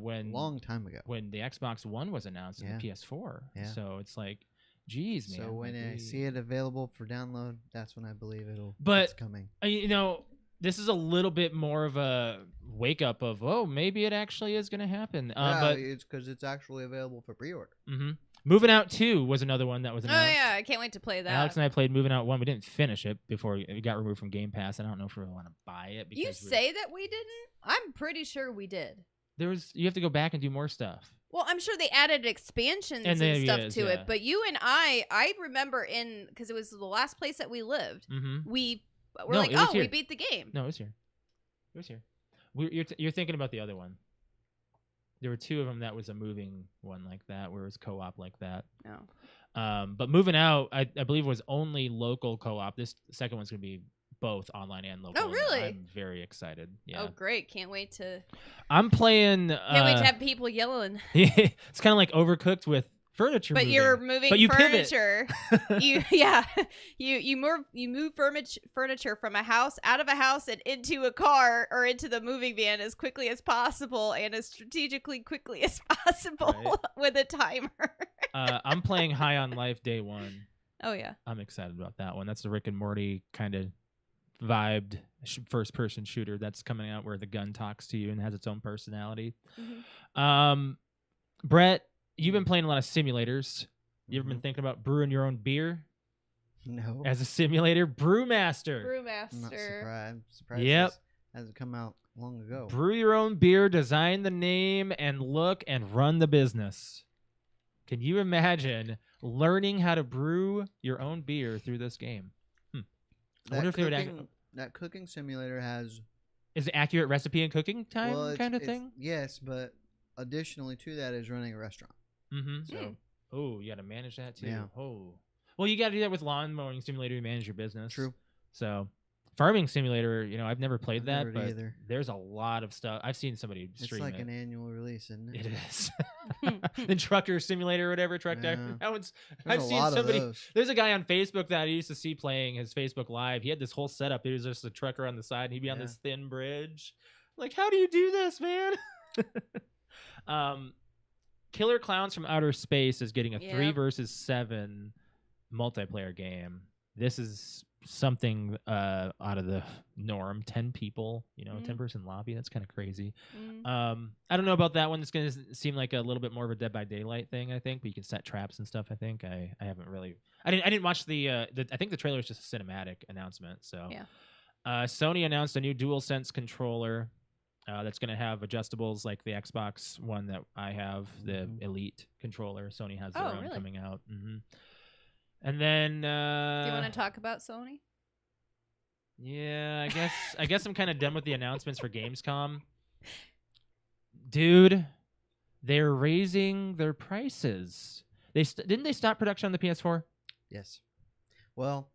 when long time ago. when the Xbox One was announced and the Yeah. PS4. Yeah. So it's like Jeez, man. So when I see it available for download, that's when I believe it's coming. You know, this is a little bit more of a wake up of, oh, maybe it actually is going to happen. But it's because it's actually available for pre-order. Moving Out 2 was another one that was Oh announced. yeah, I can't wait to play that. Alex and I played Moving Out 1. We didn't finish it before it got removed from Game Pass. I don't know if we want to buy it. You say that we didn't? I'm pretty sure we did. You have to go back and do more stuff. Well, I'm sure they added expansions and stuff to it, but you and I remember because it was the last place that we lived. We were like, oh, we beat the game. No, it was here. It was here. You're thinking about the other one. There were 2 of them that was a moving one like that, where it was co-op like that. Oh. But Moving Out, I believe, was only local co-op. This second one's going to be both online and local. Oh, really? I'm very excited. Yeah. Oh, great. Can't wait to... I'm playing... Can't wait to have people yelling. It's kind of like Overcooked with furniture but moving. You're moving but you furniture. you move furniture from a house, out of a house, and into a car or into the moving van as quickly as possible and as strategically quickly as possible with a timer. I'm playing High on Life Day 1. Oh, yeah. I'm excited about that one. That's the Rick and Morty kind of vibed first-person shooter that's coming out where the gun talks to you and has its own personality. Brett, you've been playing a lot of simulators. You ever been thinking about brewing your own beer? No. As a simulator? Brewmaster. I'm not surprised. I'm surprised this hasn't come out long ago. Brew your own beer, design the name, and look and run the business. Can you imagine learning how to brew your own beer through this game? I wonder if they would that cooking simulator has... Is it accurate recipe and cooking time kind of thing? Yes, but additionally to that is running a restaurant. So, you got to manage that too. Yeah. Oh, well, you got to do that with lawn mowing simulator to manage your business. True. So, farming simulator, I've never played that, but either. There's a lot of stuff. I've seen somebody stream it. It's like an annual release, isn't it? It is. The trucker simulator or whatever. That one's. I've seen somebody. There's a guy on Facebook that I used to see playing his Facebook Live. He had this whole setup. He was just a trucker on the side, and he'd be on this thin bridge. Like, how do you do this, man? Killer Clowns from Outer Space is getting a 3 versus 7 multiplayer game. This is something out of the norm. 10 people, 10-person lobby. That's kind of crazy. I don't know about that one. It's going to seem like a little bit more of a Dead by Daylight thing, I think. But you can set traps and stuff. I think I haven't really. I didn't watch the. I think the trailer is just a cinematic announcement. So, Sony announced a new DualSense controller. That's going to have adjustables like the Xbox One that I have, the Elite controller. Sony has their own coming out. And then... do you want to talk about Sony? Yeah, I guess I'm kind of done with the announcements for Gamescom. Dude, they're raising their prices. Didn't they stop production on the PS4? Yes. Well,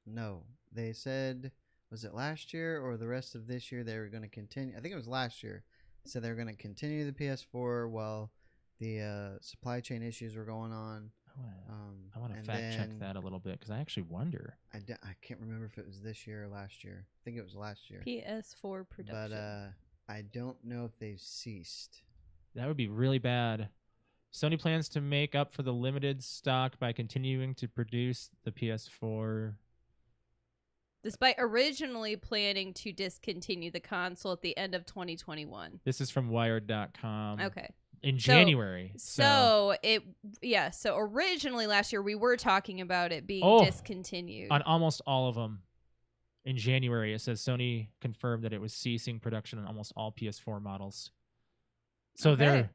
no. They said... Was it last year or the rest of this year they were going to continue? I think it was last year. They said they were going to continue the PS4 while the supply chain issues were going on. I want to fact check that a little bit because I actually wonder. I can't remember if it was this year or last year. I think it was last year. PS4 production. But I don't know if they've ceased. That would be really bad. Sony plans to make up for the limited stock by continuing to produce the PS4. Despite originally planning to discontinue the console at the end of 2021. This is from Wired.com. Okay. In January. So originally last year we were talking about it being discontinued. On almost all of them. In January, it says Sony confirmed that it was ceasing production on almost all PS4 models. So they've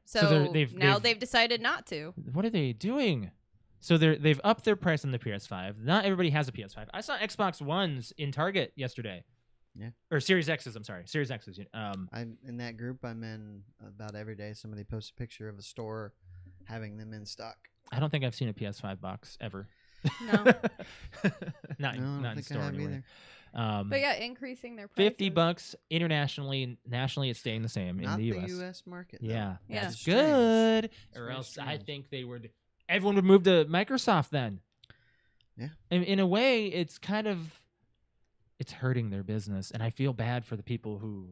decided not to. What are they doing? So they've upped their price on the PS5. Not everybody has a PS5. I saw Xbox Ones in Target yesterday. Yeah. Or Series X's, I'm sorry. Series X's. I'm in that group I'm in about every day. Somebody posts a picture of a store having them in stock. I don't think I've seen a PS5 box ever. No. not in store anywhere. But yeah, increasing their prices. $50 internationally. Nationally, it's staying the same in the U.S. Not the U.S. market, though. Yeah. That's strange. good. Or else strange. I think everyone would move to Microsoft then. Yeah. In a way, it's kind of... It's hurting their business, and I feel bad for the people who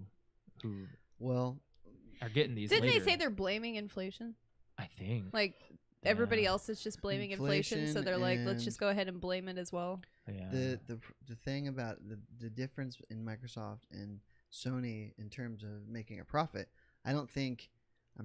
are getting these. Didn't later. they say they're blaming inflation? I think. Like, everybody else is just blaming inflation, so Inflation they're like, let's and- just go ahead and blame it as well. Yeah. The thing about the difference in Microsoft and Sony in terms of making a profit, I'm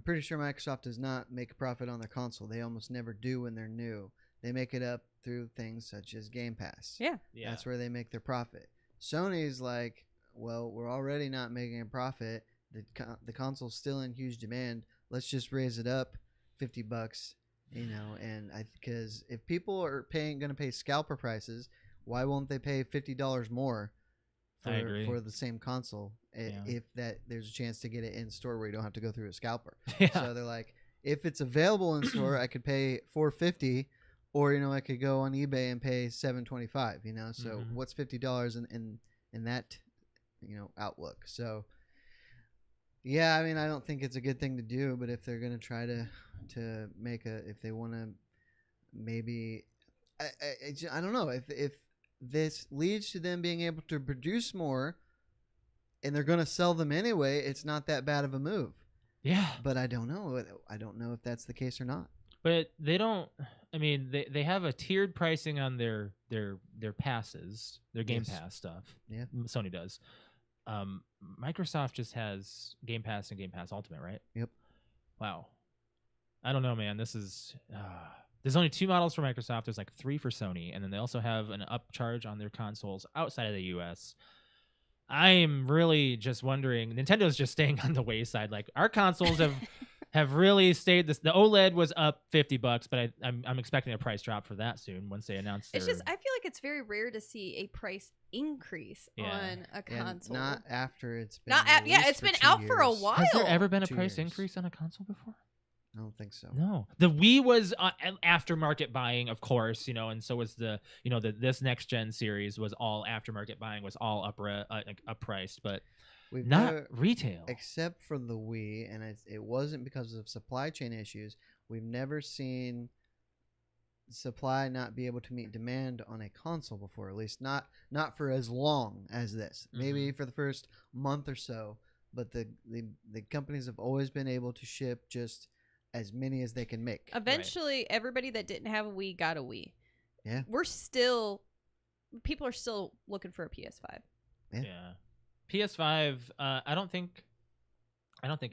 pretty sure Microsoft does not make a profit on their console. They almost never do when they're new. They make it up through things such as Game Pass. Yeah. Yeah. That's where they make their profit. Sony's like, well, we're already not making a profit. The console's still in huge demand. Let's just raise it up $50, and because if people are going to pay scalper prices, why won't they pay $50 more I agree. for the same console Yeah. if there's a chance to get it in store where you don't have to go through a scalper? Yeah. So they're like, if it's available in store, I could pay $450, or I could go on eBay and pay $725. So Mhm. what's $50 in that outlook? So yeah, I mean, I don't think it's a good thing to do, but if they're gonna try to make if they want to maybe I don't know if this leads to them being able to produce more and they're going to sell them anyway, it's not that bad of a move. Yeah. But I don't know. I don't know if that's the case or not. But they don't. I mean, they have a tiered pricing on their passes, their Game Yes. Pass stuff. Yeah. Sony does. Microsoft just has Game Pass and Game Pass Ultimate, right? Yep. Wow. I don't know, man. This is. There's only 2 models for Microsoft. There's like 3 for Sony, and then they also have an upcharge on their consoles outside of the U.S. I'm really just wondering. Nintendo's just staying on the wayside. Like our consoles have really stayed. The OLED was up $50, but I'm expecting a price drop for that soon once they announce. It's just I feel like it's very rare to see a price increase Yeah. on a console. Not after it's been it's been out for a while. Has there ever been a 2 price years. increase on a console before? I don't think so. No. The Wii was aftermarket buying, of course, and so was this next gen series was all aftermarket buying, was all uppriced, but We've not never, retail. except for the Wii, and it wasn't because of supply chain issues. We've never seen supply not be able to meet demand on a console before, at least not for as long as this. Maybe for the first month or so, but the companies have always been able to ship just as many as they can make. Eventually, everybody that didn't have a Wii got a Wii. Yeah. People are still looking for a PS5. Yeah. PS5, I don't think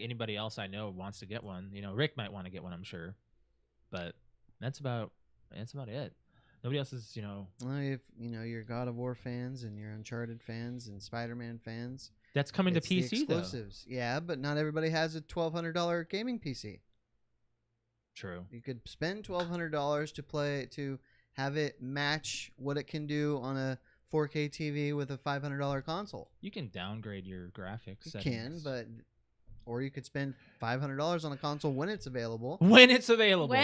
anybody else I know wants to get one. Rick might want to get one, I'm sure. But that's about it. Nobody else is, Well, if you're God of War fans and you're Uncharted fans and Spider-Man fans, that's coming to it's the PC though. exclusives. Yeah, but not everybody has a $1,200 gaming PC. True. You could spend $1,200 to have it match what it can do on a 4K TV with a $500 console. You can downgrade your graphics. You can, or you could spend $500 on a console when it's available. When it's available. So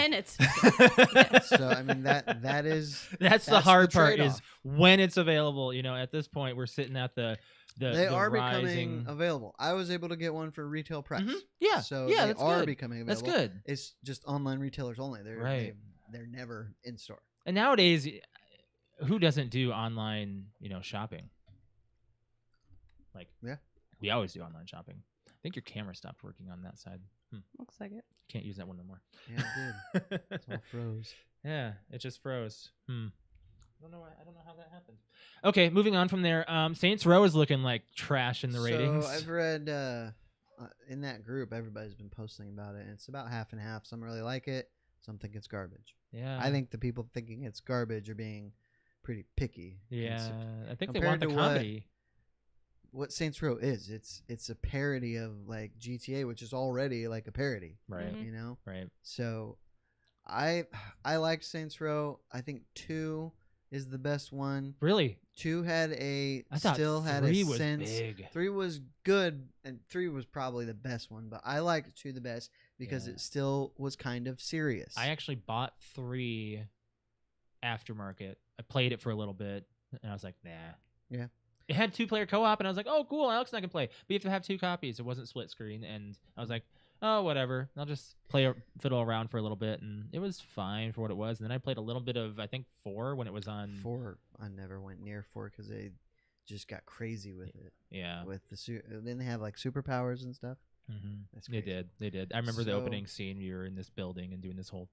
I mean that's the hard the part trade-off. is when it's available. At this point we're sitting at the they are rising... becoming available. I was able to get one for retail price. Yeah. So yeah, they that's are good. becoming That's available. good. It's just online retailers only. They're never in store. And nowadays, who doesn't do online, shopping? Like, yeah, we always do online shopping. I think your camera stopped working on that side. Looks like it. Can't use that one no more. Yeah, it did. It's all froze. Yeah, it just froze. I don't know how that happened. Okay, moving on from there. Saints Row is looking like trash in the ratings. So I've read in that group, everybody's been posting about it, and it's about half and half. Some really like it, some think it's garbage. Yeah, I think the people thinking it's garbage are being pretty picky. Yeah, I think they want the compared to comedy. What Saints Row is, it's a parody of like GTA, which is already like a parody, Right. Mhm. Right. So I liked Saints Row. I think 2 is the best one. Really? 2 had I thought still had 3 a was sense. big. 3 was good, and 3 was probably the best one. But I liked 2 the best because Yeah. it still was kind of serious. I actually bought 3 aftermarket. I played it for a little bit, and I was like, nah. Yeah. It had 2-player co-op, and I was like, oh, cool, Alex and I can play. But you have to have 2 copies. It wasn't split screen, and I was like, oh, whatever. I'll just fiddle around for a little bit, and it was fine for what it was. And then I played a little bit of, I think, 4 when it was on. 4, I never went near 4 because they just got crazy with it. Yeah. With then they have like superpowers and stuff. That's They crazy. did. I remember the So- opening scene. We were in this building and doing this whole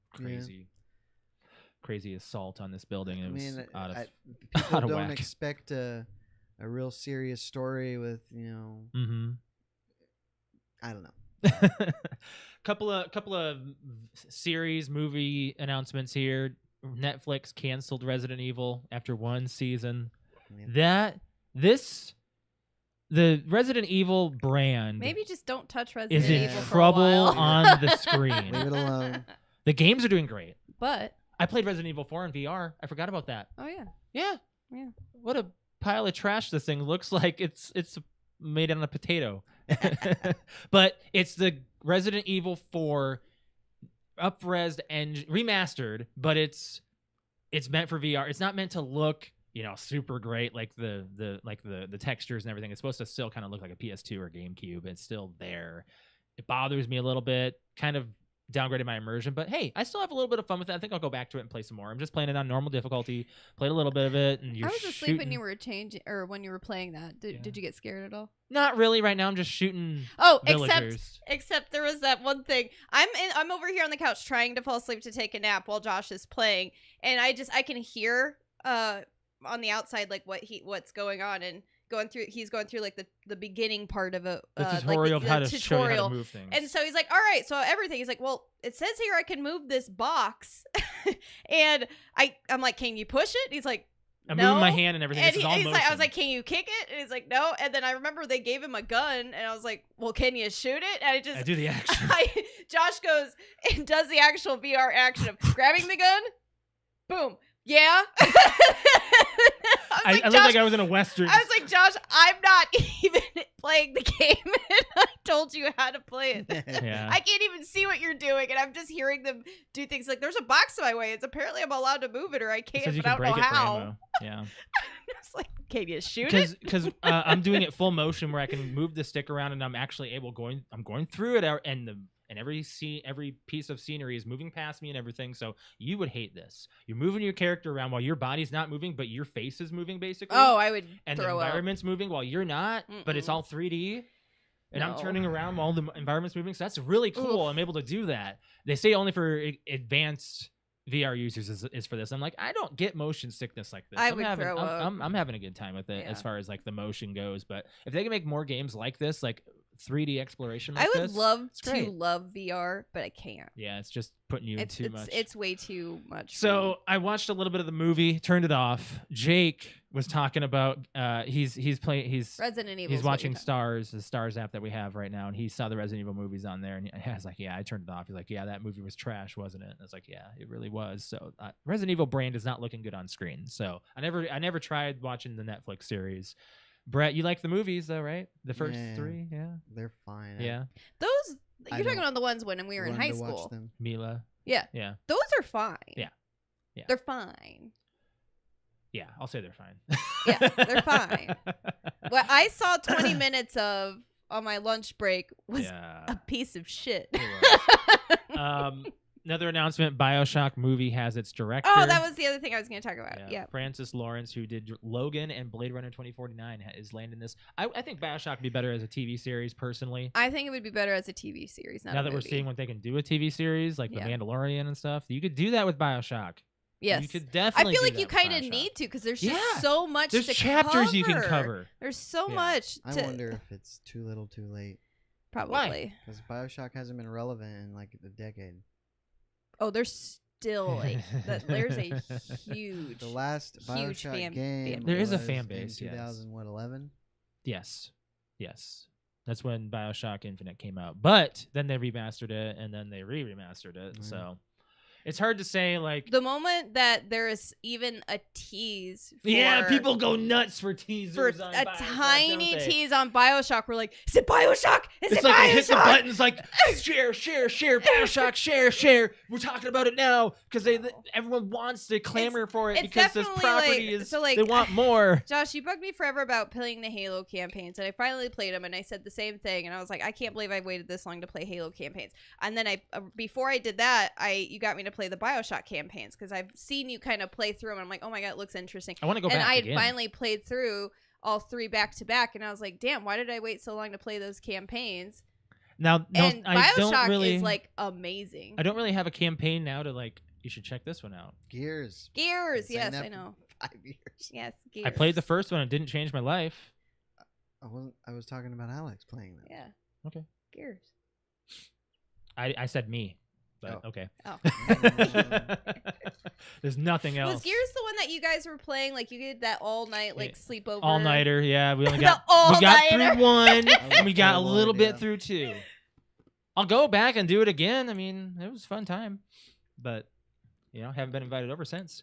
crazy assault on this building. And it was out of people out of don't whack. expect a real serious story with I don't know. couple of series movie announcements here. Netflix canceled Resident Evil after 1 season. Yeah. The Resident Evil brand Maybe just don't touch Resident is in Evil for a trouble while. on the Leave screen. it alone. The games are doing great. But I played Resident Evil 4 in VR. I forgot about that. oh yeah, Yeah. What a pile of trash this thing looks like. It's made on a potato. But it's the Resident Evil 4 up-resed and remastered, but it's meant for VR. It's not meant to look, super great like the textures and everything. It's supposed to still kind of look like a PS2 or GameCube. It's still there. It bothers me a little bit. Kind of downgraded my immersion, but hey, I still have a little bit of fun with it. I think I'll go back to it and play some more. I'm just playing it on normal difficulty. Played a little bit of it, and I was asleep when you were changing or when you were playing that. Did you get scared at all? Not really. Right now, I'm just shooting Oh, villagers. except there was that one thing. I'm over here on the couch trying to fall asleep to take a nap while Josh is playing, and I can hear on the outside like what's going on and he's going through like the beginning part of a The tutorial like of how to tutorial. show you how to move things. And so he's like, all right, so everything. He's like, well, it says here I can move this box. And I'm like, can you push it? He's like, I'm no. moving my hand and everything. And This is all he's like, I was motion. like, can you kick it? And he's like, no. And then I remember they gave him a gun, and I was like, well, can you shoot it? And I do the action. Josh goes and does the actual VR action of grabbing the gun, boom, yeah. I looked like I was in a Western. I was like, Josh, I'm not even playing the game. And I told you how to play it. Yeah. I can't even see what you're doing, and I'm just hearing them do things like, there's a box in my way. It's apparently I'm allowed to move it, or I It can't, says you but I can don't break know it for how. ammo. Yeah. It's like, can you shoot it? Because I'm doing it full motion where I can move the stick around and I'm actually I'm going through it and every piece of scenery is moving past me and everything. So you would hate this. You're moving your character around while your body's not moving, but your face is moving basically. Oh, I would and the throw up. environment's moving while you're not, but it's Mm-mm. all 3D. And I'm No. turning around while the environment's moving. So that's really cool. I'm able to do that. They say only for advanced VR users is for this. I'm like, I don't get motion sickness like this. I would throw up. I'm having a good time with it Yeah. as far as like the motion goes. But if they can make more games like this, like 3D exploration like I would this, love it's great. to love VR, but I can't. Yeah, it's just putting you in too much. It's way too much. for So me. I watched a little bit of the movie, turned it off. Jake was talking about he's Resident Evil. he's watching Stars, the Stars app that we have right now, and he saw the Resident Evil movies on there, and I was like, yeah, I turned it off. He's like, yeah, that movie was trash, wasn't it? And I was like, yeah, it really was. So Resident Evil brand is not looking good on screen. So I never tried watching the Netflix series. Brett, you like the movies though, right? The first Yeah. 3, yeah, They're fine. yeah. Those. I You're talking don't about the ones when we were in Run high to watch school. them. Mila, Yeah, yeah, those are fine. Yeah. They're fine. yeah. I'll say they're fine. Yeah, they're fine. What I saw 20 minutes of on my lunch break was Yeah. a piece of shit. It Another announcement: BioShock movie has its director. Oh, that was the other thing I was going to talk about. Yeah. Francis Lawrence, who did Logan and Blade Runner 2049, is landing this. I think BioShock would be better as a TV series, personally. I think it would be better as a TV series. Not Now a that we're movie. seeing what they can do with TV series, like Yeah. The Mandalorian and stuff, you could do that with BioShock. Yes. You could I definitely. feel do like you that with kind of BioShock. need to because there's Yeah. just so much There's to chapters you can cover. cover. There's so Yeah. much I to wonder if it's too little too late. probably. Because Bioshock hasn't been relevant in like a decade. Oh, there's still there's a huge The last huge Bioshock fan game There is a was fan base, in yes. 2011. Yes. That's when BioShock Infinite came out. But then they remastered it, and then they re-remastered it. Mhm. So it's hard to say, like... the moment that there is even a tease for, Yeah, people go nuts for teasers for on a BioShock, tiny don't they? tease on BioShock. We're like, is it BioShock? Is It's it like BioShock? they hit the buttons like share, BioShock, share. We're talking about it now because everyone wants to clamor for it it's because this definitely, property like- is so, like, they want more. Josh, you bugged me forever about playing the Halo campaigns, and I finally played them, and I said the same thing, and I was like, I can't believe I waited this long to play Halo campaigns. And then before I did that, you got me to play the BioShock campaigns because I've seen you kind of play through them, and I'm like, oh my god, it looks interesting. I want to go And back I had again. finally played through all 3 back to back, and I was like, damn, why did I wait so long to play those campaigns? Now, no, And I don't BioShock really. is like amazing. I don't really have a campaign now to like. You should check this one out. Gears. Gears, Been saying yes, that I for know. 5 years. Yes, Gears. I played the first one. It didn't change my life. I was talking about Alex playing that. Yeah. Okay. Gears. I said me, but Oh. okay. Oh. There's nothing else. Was Gears the one that you guys were playing? Like you did that all night, like sleepover. All nighter, yeah. We only The got we got all-nighter. through one, I and we got a love little idea. bit through two. I'll go back and do it again. I mean, it was a fun time, but haven't been invited over since.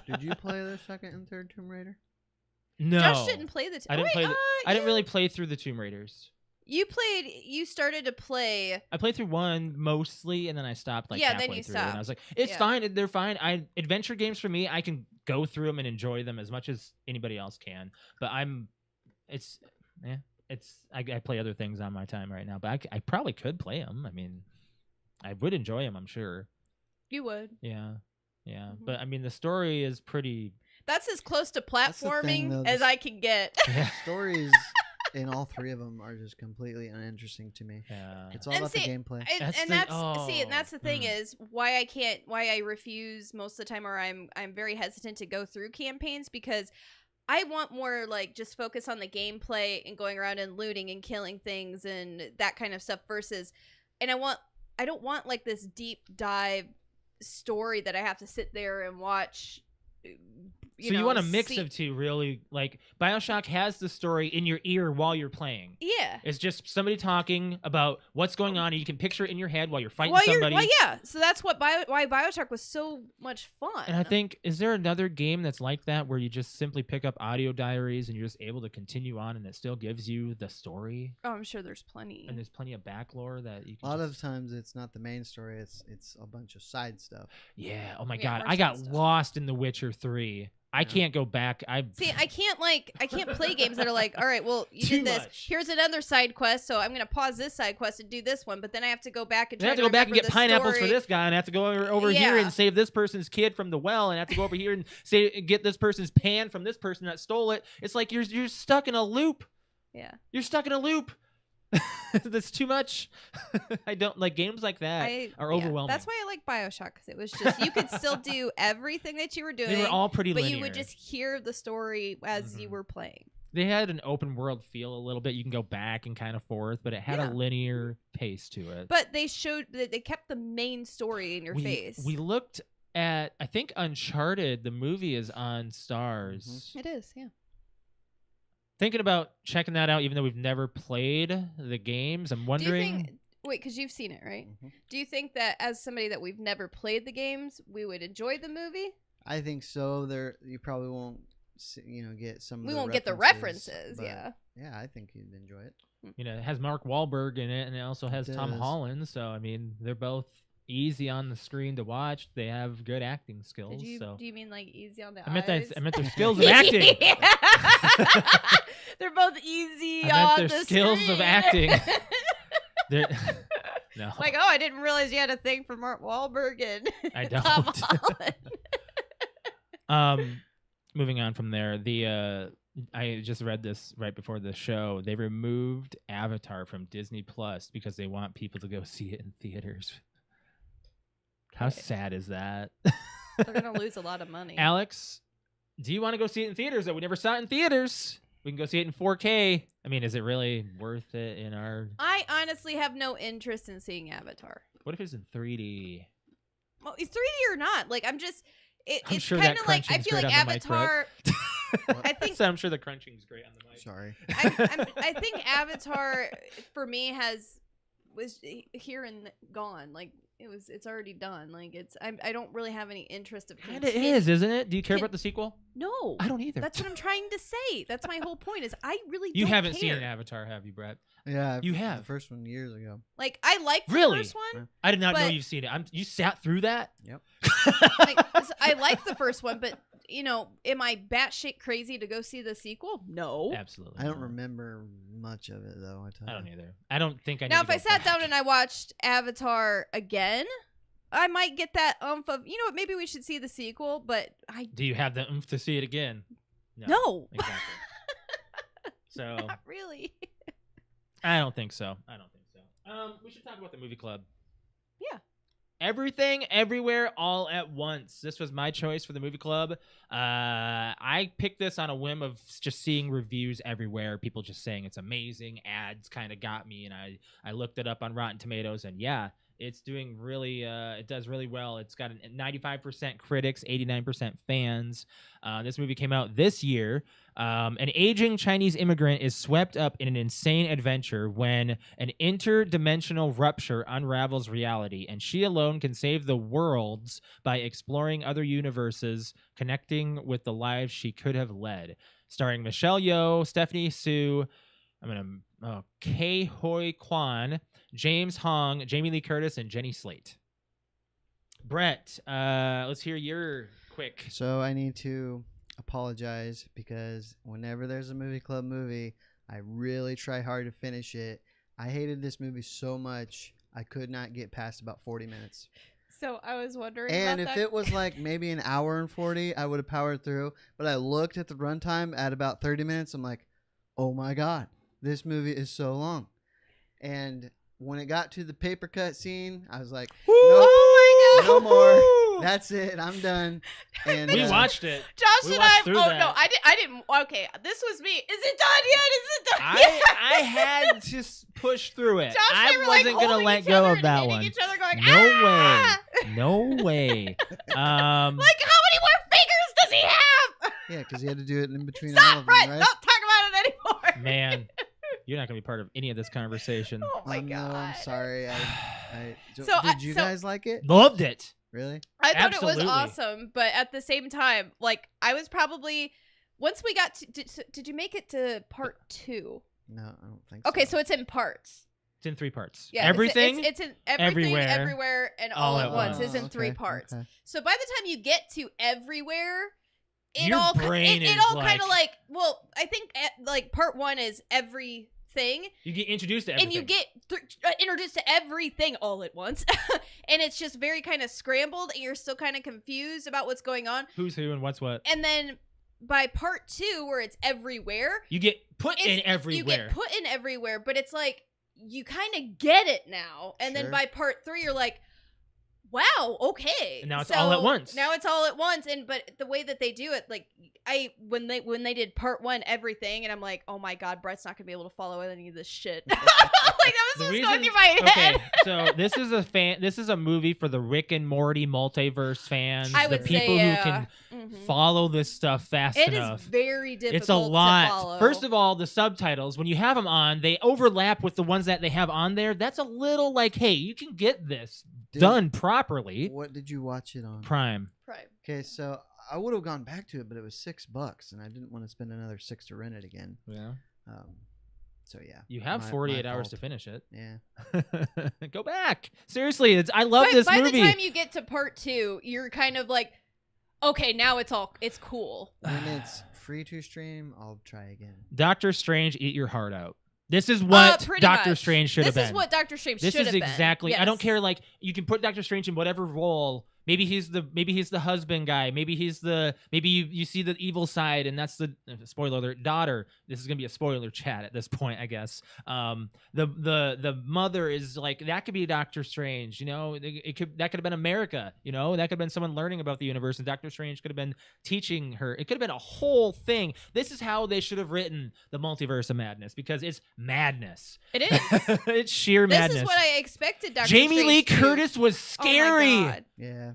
Did you play the second and third Tomb Raider? No, Josh didn't play the. I didn't play. I didn't yeah. really play through the Tomb Raiders. You started to play. I played through one mostly, and then I stopped like Yeah, halfway then you through. And I stopped. was like, "It's Yeah. fine. They're fine." Adventure games for me, I can go through them and enjoy them as much as anybody else can. But I play other things on my time right now. But I probably could play them. I mean, I would enjoy them. I'm sure. You would. Yeah. Mhm. But I mean, the story is pretty. That's as close to the thing, platforming though, as this- I can get. Yeah. Stories in all three of them are just completely uninteresting to me. Yeah. It's all And about see, the gameplay. And that's the thing is why I refuse most of the time, or I'm very hesitant to go through campaigns, because I want more like just focus on the gameplay and going around and looting and killing things and that kind of stuff versus, and I don't want like this deep dive story that I have to sit there and watch. You want a mix of two, really. Like BioShock has the story in your ear while you're playing. Yeah. It's just somebody talking about what's going on, and you can picture it in your head while you're fighting Well, somebody. yeah. So that's why BioShock was so much fun. And I think, is there another game that's like that where you just simply pick up audio diaries and you're just able to continue on, and it still gives you the story? Oh, I'm sure there's plenty. And there's plenty of back lore that you can. A lot of times it's not the main story. It's a bunch of side stuff. Yeah. Oh my Yeah, God, more I got side stuff. lost in The Witcher 3. I Yeah. can't go back. I can't play games that are like, all right, well, you Too did this. much. Here's another side quest, so I'm gonna pause this side quest and do this one, but then I have to go back and I try have to go back and remember get the pineapples for story. this guy, and I have to go over here Yeah. and save this person's kid from the well, and I have to go over here and get this person's pan from this person that stole it. It's like you're stuck in a loop. Yeah, You're stuck in a loop. That's too much. I don't like games like that. Are overwhelming. That's why I like BioShock, because it was just you could still do everything that you were doing. They were all pretty but linear. you would just hear the story as you Mhm. were playing. They had an open world feel a little bit. You can go back and kind of forth, but it had Yeah. a linear pace to it. But they showed that they kept the main story in your face. We looked at, I think Uncharted, the movie is on Stars. It is, yeah. Thinking about checking that out, even though we've never played the games. I'm Do you wondering. think? Wait, because you've seen it, right? Mhm. Do you think that as somebody that we've never played the games, we would enjoy the movie? I think so. You probably won't, get some. We of won't the get the references, but yeah. Yeah, I think you'd enjoy it. It has Mark Wahlberg in it, and it also has It Tom does. Holland. So I mean, they're both easy on the screen to watch. They have good acting skills. Do you mean like easy on the I meant eyes? that. I meant their skills of acting. They're both easy I meant on their the skills of screen. acting. They're no. Like, oh, I didn't realize you had a thing for Mark Wahlberg and I Tom don't. Holland. Moving on from there, I just read this right before the show. They removed Avatar from Disney Plus because they want people to go see it in theaters. How Okay. sad is that? They're gonna lose a lot of money. Alex, do you want to go see it in theaters? Though we never saw it in theaters. We can go see it in 4K. I mean, is it really worth it in our? I honestly have no interest in seeing Avatar. What if it's in 3D? Well, it's 3D or not, like I'm just. I'm It's sure kind that of like I crunching's feel great like on the mic, Avatar. I think So I'm sure the crunching's great on the mic. Sorry. I think Avatar for me was here and gone. Like it's already done. Like I don't really have any interest of. Kind of is, isn't it? Do you care Can- about the sequel? No, I don't either. That's what I'm trying to say. That's my whole point. Is I really You don't haven't care. seen an Avatar, have you, Brett? Yeah, You the have. first one years ago. Like I liked the Really? first one. I did not know But- you've seen it. You sat through that? Yep. Like, I liked the first one, but am I batshit crazy to go see the sequel? No. Absolutely. I don't not. remember much of it though. I don't either. I don't think I. Now, need if to I go sat down back. and I watched Avatar again, I might get that oomph of, what, maybe we should see the sequel, but I Do you have the oomph to see it again? no. Exactly. So Not really. I don't think so. We should talk about the movie club. Yeah. Everything, Everywhere, All at Once. This was my choice for the movie club. I picked this on a whim of just seeing reviews everywhere, people just saying it's amazing. Ads kind of got me, and I looked it up on Rotten Tomatoes, and yeah, it's doing really, it does really well. It's got a 95% critics, 89% fans. This movie came out this year. An aging Chinese immigrant is swept up in an insane adventure when an interdimensional rupture unravels reality, and she alone can save the worlds by exploring other universes, connecting with the lives she could have led. Starring Michelle Yeoh, Stephanie Su, Kei Hoi Kwan, James Hong, Jamie Lee Curtis, and Jenny Slate. Brett, let's hear your quick. So I need to apologize because whenever there's a movie club movie, I really try hard to finish it. I hated this movie so much, I could not get past about 40 minutes. So I was wondering And about if that. it was like maybe an hour and 40, I would have powered through. But I looked at the runtime at about 30 minutes. I'm like, oh my God, this movie is so long. And when it got to the paper cut scene, I was like, nope, Oh my God. no more. That's it. I'm done. And We watched it. Josh We and watched I. through Oh that. no, I didn't. Okay, this was me. Is it done yet? Is it done yet? I had to push through it. Josh and I I were, like, wasn't gonna holding let each go other of and that hitting one. Each other going, No ah! way. No way. Like, how many more fingers does he have? Yeah, because he had to do it in between all Stop, of Brett. them, right? Don't talk about it anymore. Man, you're not gonna be part of any of this conversation. Oh my no, God. I'm sorry. So did you guys like it? Loved it. Really? I thought Absolutely. it was awesome, but at the same time, like I was probably once we got to did you make it to part 2? No, I don't think so. Okay, so it's in parts. It's in 3 parts. Yeah, Everything. It's in everything, Everywhere, everywhere, and all at once is in Oh, 3 okay, parts. okay. So by the time you get to everywhere, it Your all brain it is all kind of like- well, I think like part 1 is everything, You get introduced to everything. and you get introduced to everything all at once, and it's just very kind of scrambled, and you're still kind of confused about what's going on. who's who and what's what. And then by part 2, where it's everywhere, You get put in everywhere. you get put in everywhere, but it's like you kind of get it now. And then Sure. by part 3, you're like, wow, okay. And now it's all at once. Now it's all at once. And but the way that they do it, like when they did part 1, everything, and I'm like, oh my God, Brett's not gonna be able to follow any of this shit. Like that was what's going through my head. Okay, so this is a movie for the Rick and Morty multiverse fans. I the would people say, who can Mhm. follow this stuff fast It enough. is very difficult. It's a To lot. follow. First of all, the subtitles, when you have them on, they overlap with the ones that they have on there. That's a little like, hey, you can get this done properly. What did you watch it on? Prime. Right. Okay, so I would have gone back to it, but it was $6, and I didn't want to spend another $6 to rent it again. Yeah. So yeah, You have My 48 hours fault. to finish it. Yeah. Go back. Seriously, I love this by movie. the time you get to part 2, you're kind of like, okay, now it's cool. When it's free to stream, I'll try again. Doctor Strange, eat your heart out. This is what Pretty Doctor much. Strange should have been. This is what Doctor Strange should This have is been. exactly. I don't Yes. care. Like, you can put Doctor Strange in whatever role. Maybe he's the husband guy. Maybe you see the evil side, and that's the spoiler alert daughter. This is gonna be a spoiler chat at this point, I guess. The mother is like, that could be Doctor Strange. You know, that could have been America. You know, that could have been someone learning about the universe, and Doctor Strange could have been teaching her. It could have been a whole thing. This is how they should have written the Multiverse of Madness, because it's madness. It is. It's sheer This madness. is what I expected. Dr. Jamie Lee Strange to do. Curtis was scary. Oh my God. Yeah.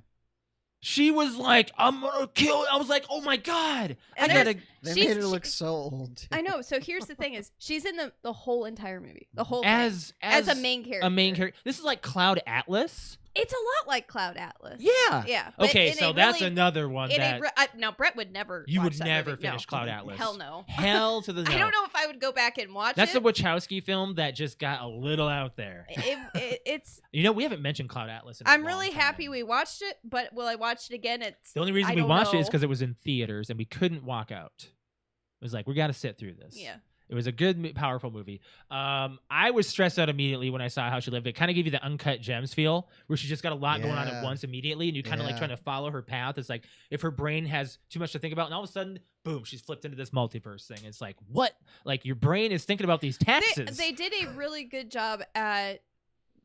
She was like, I'm gonna kill. I was like, oh my God. And I gotta. They She's- made her look so old. too. I know. So here's the thing: is she's in the whole entire movie, the whole thing, As a main character. A main character. This is like Cloud Atlas. It's a lot like Cloud Atlas. Yeah. Yeah. but Okay, in so a that's really- another one in a that re- now Brett would never. you watch would that never movie. finish No. Cloud Atlas. Hell no. Hell to the no. I don't know if I would go back and watch That's it. the Wachowski film that just got a little out there. It's. You know, we haven't mentioned Cloud Atlas in a I'm long really time. happy we watched it, but will I watch it again? It's The only reason I we don't watched it is know. because it was in theaters and we couldn't walk out. It was like, we got to sit through this. Yeah. It was a good, powerful movie. I was stressed out immediately when I saw how she lived. It kind of gave you the Uncut Gems feel, where she just got a lot going on at Yeah. once immediately, and you kind of like Yeah. trying to follow her path. It's like if her brain has too much to think about, and all of a sudden, boom, she's flipped into this multiverse thing. It's like, what? Like your brain is thinking about these taxes. They did a really good job at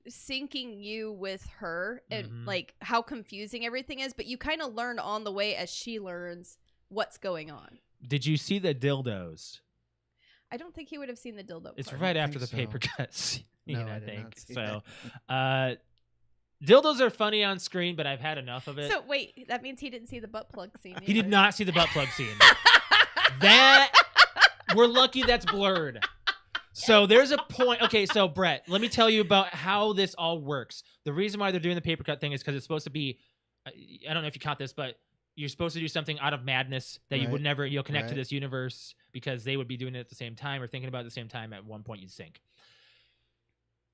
syncing you with her and Mhm. like how confusing everything is, but you kind of learn on the way as she learns what's going on. Did you see the dildos? I don't think he would have seen the dildo. It's part. right don't after the think paper so. cut scene, No, I I did think. not see So, that. dildos are funny on screen, but I've had enough of it. So wait, that means he didn't see the butt plug scene. He did either. not see the butt plug scene. That we're lucky that's blurred. So there's a point. Okay, so Brett, let me tell you about how this all works. The reason why they're doing the paper cut thing is because it's supposed to be. I don't know if you caught this, but you're supposed to do something out of madness that you would Right, never. You'll connect to right. this universe because they would be doing it at the same time or thinking about it at the same time. At one point, you'd sync.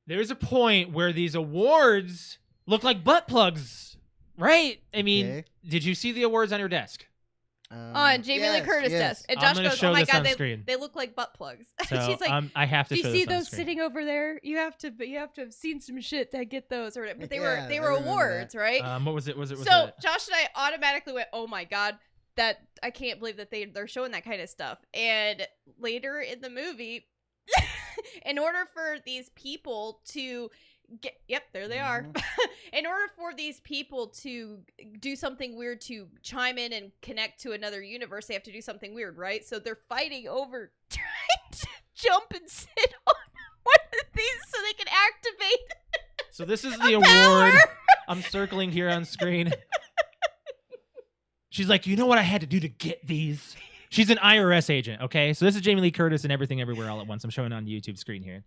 There's a point where these awards look like butt plugs, right? I mean, Okay. did you see the awards on your desk? On Jamie Lee Curtis desk. And I'm Josh gonna goes, show "Oh my this god, on screen. they look like butt plugs." So She's like, I have to "Do show you see this on those screen. sitting over there? You have to have seen some shit to get those." Or but they Yeah, were I remember awards, right? What was it? Was it? So Josh and I automatically went, "Oh my god, that I can't believe that they're showing that kind of stuff." And later in the movie, in order for these people to get, yep, there they are. In order for these people to do something weird to chime in and connect to another universe, they have to do something weird, right? So they're fighting over trying to jump and sit on one of these so they can activate. So this is the a award power. I'm circling here on screen. She's like, you know what I had to do to get these? She's an IRS agent, okay? So this is Jamie Lee Curtis and Everything Everywhere All at Once. I'm showing on the YouTube screen here.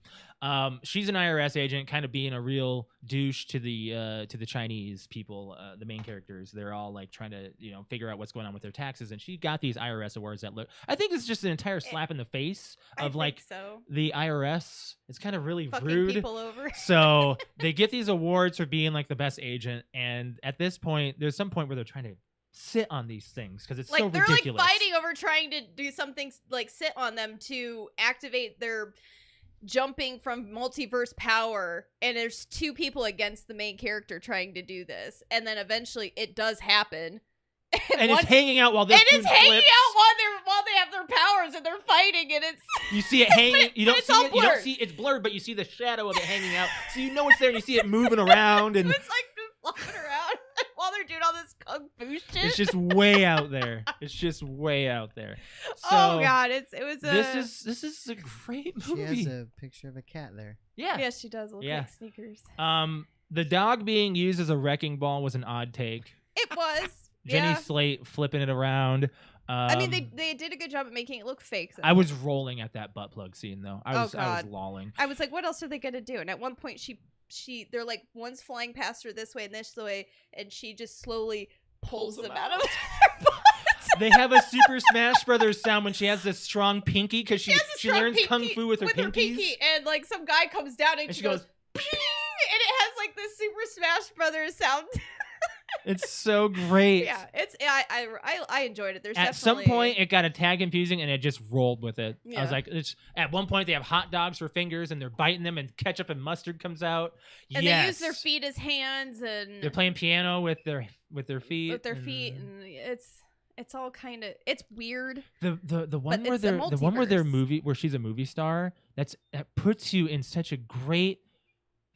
She's an IRS agent, kind of being a real douche to the Chinese people, the main characters. They're all like trying to, figure out what's going on with their taxes. And she got these IRS awards that look. I think it's just an entire slap in the face of like so. the IRS. It's kind of really Fucking rude. people over. So they get these awards for being like the best agent. And at this point, there's some point where they're trying to sit on these things because it's Like so they're ridiculous. like fighting over trying to do something like sit on them to activate their jumping from multiverse power, and there's two people against the main character trying to do this, and then eventually it does happen. And one- it's hanging out while this and dude it's hanging flips. out while they have their powers and they're fighting, and it's You see it hanging. You don't it's see all it. You don't blurred. see it's blurred, but you see the shadow of it hanging out. So you know it's there, and you see it moving around, and it's like just flopping around while they're doing all this kung fu shit. it's just way out there. It's just way out there. So oh god, it was a this is a great She movie. has a picture of a cat there. Yeah. yes, she does look Yeah. like sneakers. The dog being used as a wrecking ball was an odd take. It was. Jenny Yeah. Slate flipping it around. I mean, they did a good job at making it look fake. Though. I was rolling at that butt plug scene though. I was God. lolling. I was like, what else are they gonna do? And at one point, they're like, one's flying past her this way and this way, and she just slowly pulls them out of their butts. They have a Super Smash Brothers sound when she has this strong pinky because she has a strong learns kung pinky fu with her pinkies. pinky, and like some guy comes down and, And she she goes, goes, "Ping!" and it has like this Super Smash Brothers sound. It's so great. Yeah, I enjoyed it. There's At some definitely- point, it got a tad confusing, and it just rolled with it. I Yeah. was like, at one point, they have hot dogs for fingers, and they're biting them, and ketchup and mustard comes out. and yes. they use their feet as hands, and They're playing piano with their feet. with their feet, and it's all kind of it's weird. The one But where it's a they're the one where they're multiverse. where she's a movie star. That puts you in such a great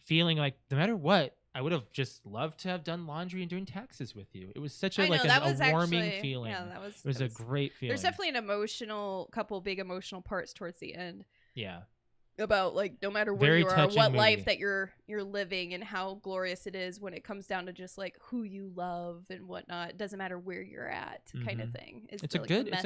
feeling. Like no matter what, I would have just loved to have done laundry and doing taxes with you. It was such a I know, like that a was warming actually, feeling. Yeah, that was. It was a great feeling. There's definitely an couple big emotional parts towards the end yeah. about like no matter where Very you are, touching what movie. life that you're living, and how glorious it is when it comes down to just like who you love and whatnot. It doesn't matter where you're at, kind of thing. It's a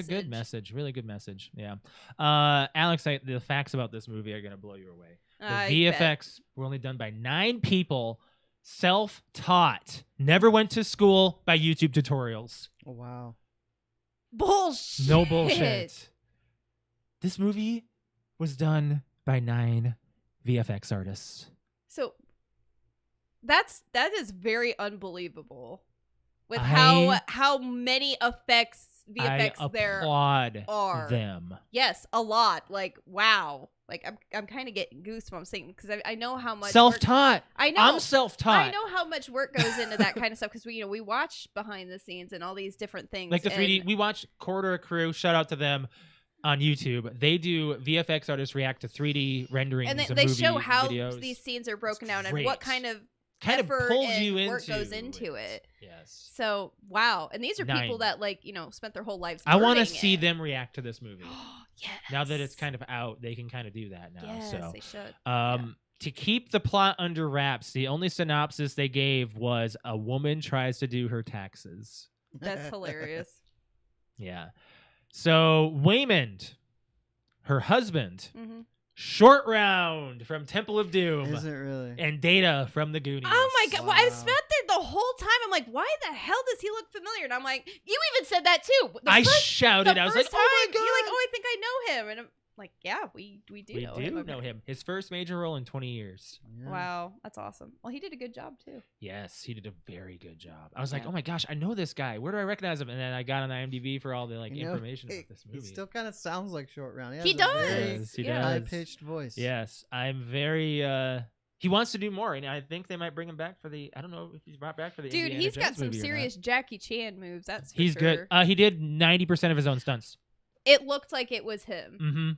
good message. Really good message. Yeah. Alex, the facts about this movie are gonna blow you away. The VFX were only done by 9 people, self-taught, never went to school, by YouTube tutorials. Oh wow. Bullshit. No bullshit. This movie was done by 9 VFX artists. So that is very unbelievable with I- how many effects VFX there applaud are. them. Yes, a lot. Like, wow. Like, I'm kind of getting goosebumps thinking because I know how much Self-taught. I know. I'm self-taught. I know how much work goes into that kind of stuff because we watch behind the scenes and all these different things. Like the 3D, we watch Corridor Crew. Shout out to them on YouTube. They do VFX artists react to 3D renderings and of they movie show how videos. these scenes are broken down and great. what kind of pulls and you work into goes into it. Yes. So wow, and these are people Nine. that spent their whole lives. I want to learning see it. them react to this movie. Yes. Now that it's kind of out, they can kind of do that now. Yes, So they should. to keep the plot under wraps, the only synopsis they gave was a woman tries to do her taxes. That's hilarious. Yeah. So Waymond, her husband, Mm-hmm. Short Round from Temple of Doom, Is it really? and Data from the Goonies. Oh my god! Well, I Wow. spent there the whole time. I'm like, why the hell does he look familiar? And I'm like, you even said that too. Shouted. I was like, time, oh my god! You're like, oh, I think I know him, and I'm like, yeah, we do. We know do him. know him. His first major role in 20 years. Yeah. Wow, that's awesome. Well, he did a good job too. Yes, he did a very good job. I was like, Yeah. oh my gosh, I know this guy. Where do I recognize him? And then I got on IMDb for all the You know, information about this He movie. still kind of sounds like Short Round. He has a does. very Yes, he Yeah. does. high-pitched voice. Yes, I'm very. He wants to do more, and I think they might bring him back for the. I don't know if he's brought back for the. Dude, Indiana he's got Jones some movie or not. serious Jackie Chan moves. That's for He's sure. good. He did 90% of his own stunts. It looked like it was him. Mm-hmm.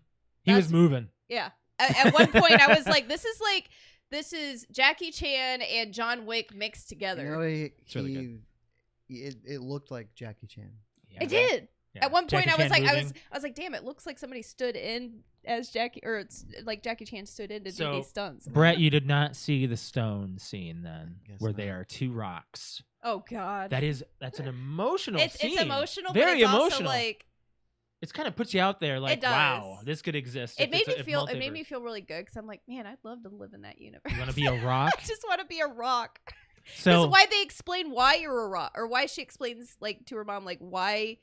He was That's- moving. Yeah. At one point, I was like, this is Jackie Chan and John Wick mixed together. You know, It's really good. it looked like Jackie Chan. Yeah. It did. Yeah. At one point, Jackie I was Chan like, moving. I was like, damn, it looks like somebody stood in as Jackie, or it's like Jackie Chan stood in to So, do these stunts. Brett, you did not see the stone scene then, Guess where they not. are two rocks. Oh God, That's an emotional scene. it's emotional, Very but it's emotional. also like It kind of puts you out there, like, does. wow, this could exist. it if made it's me a feel. It made multiverse. me feel really good because I'm like, man, I'd love to live in that universe. You want to be a rock? I just want to be a rock. This So is why they explain why you're a rock, or why she explains like to her mom like why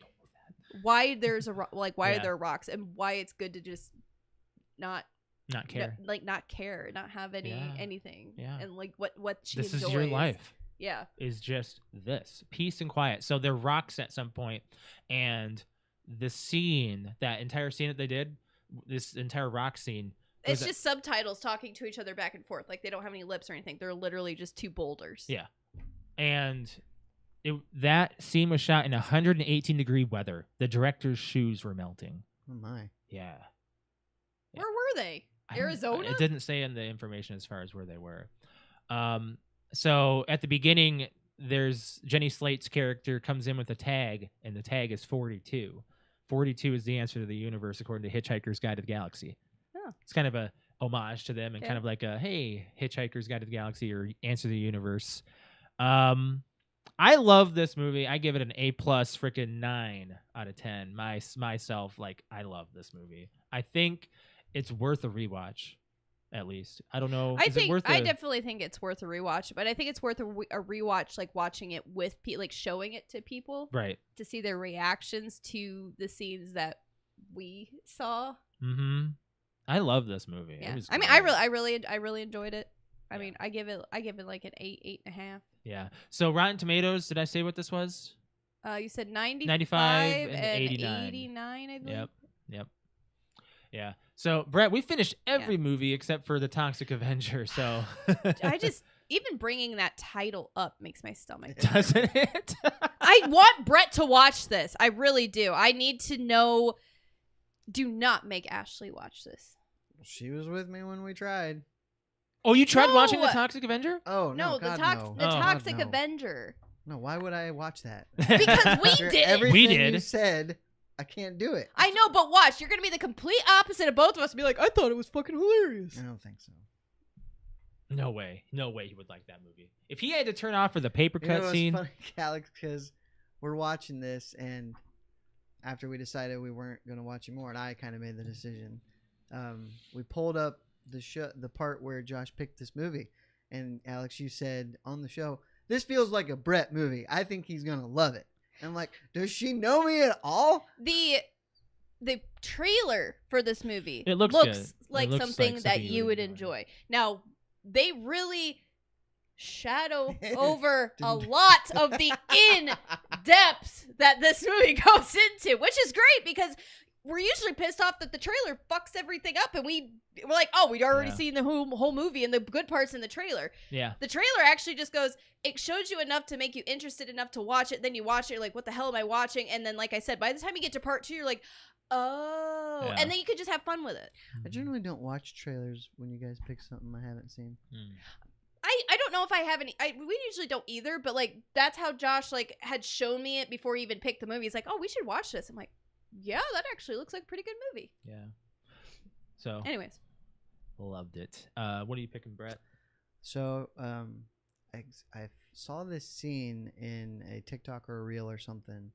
there's a like why Yeah. are there rocks and why it's good to just not not care. not care, not have Yeah. anything, Yeah. and like what she This enjoys. is your life. Yeah, Is just this peace and quiet. So they're rocks at some point, and the scene, that entire scene that they did, this entire rock scene, it's was just subtitles talking to each other back and forth. Like they don't have any lips or anything. They're literally just two boulders. Yeah. and that scene was shot in 118-degree weather. The director's shoes were melting. Oh my. Yeah. Where were they? I don't- Arizona? It didn't say in the information as far as where they were. So at the beginning, there's Jenny Slate's character comes in with a tag, and the tag is 42. 42 is the answer to the universe, according to Hitchhiker's Guide to the Galaxy. Oh. It's kind of a homage to them, and Yeah. kind of like a, hey, Hitchhiker's Guide to the Galaxy, or Answer to the Universe. I love this movie. I give it an A+ freaking 9 out of 10. Myself, like, I love this movie. I think it's worth a rewatch, at least. I don't know. I Is it worth I a- definitely think it's worth a rewatch, but I think it's worth a rewatch, like watching it with like showing it to people Right. to see their reactions to the scenes that we saw. Mm-hmm. I love this movie. Yeah, It was I mean, great. I really enjoyed it. I Yeah. mean, I give it like an 8.5. Yeah. So Rotten Tomatoes, did I say what this was? You said 95, 95 and and 89. 89, I believe. Yep. Yeah. So Brett, we finished every movie except for the Toxic Avenger. So I just even bringing that title up makes my stomach. doesn't it? I want Brett to watch this. I really do. I need to know. Do not make Ashley watch this. She was with me when we tried. Oh, you tried watching the No! Toxic Avenger? Oh No, no, the God, no. the Oh. Toxic God, no. Avenger. No, why would I watch that? Because we After did. everything We did. you said, I can't do it. I know, but watch. You're gonna be the complete opposite of both of us. And be like, I thought it was fucking hilarious. I don't think so. No way. No way he would like that movie. If he had to turn off for the paper You know, cut it's scene. funny, Alex, because we're watching this, and after we decided we weren't going to watch it more, and I kind of made the decision, we pulled up the part where Josh picked this movie, and Alex, you said on the show, this feels like a Brett movie. I think he's going to love it. And I'm like, does she know me at all? The trailer for this movie It looks good. like It looks something like that something you would enjoy. Now, they really shadow over a lot of the in-depth that this movie goes into, which is great because we're usually pissed off that the trailer fucks everything up, and we're like, oh, we'd already seen the whole movie and the good parts in the trailer. Yeah. The trailer actually just goes, it shows you enough to make you interested enough to watch it. Then you watch it, you're like, what the hell am I watching? And then, like I said, by the time you get to part 2, you're like, oh. Yeah. And then you could just have fun with it. I generally don't watch trailers when you guys pick something I haven't seen. I don't know if I have any. We usually don't either, but like that's how Josh like had shown me it before he even picked the movie. He's like, oh, we should watch this. I'm like, yeah, that actually looks like a pretty good movie. Yeah. So. Anyways. Loved it. What are you picking, Brett? So, I saw this scene in a TikTok or a reel or something,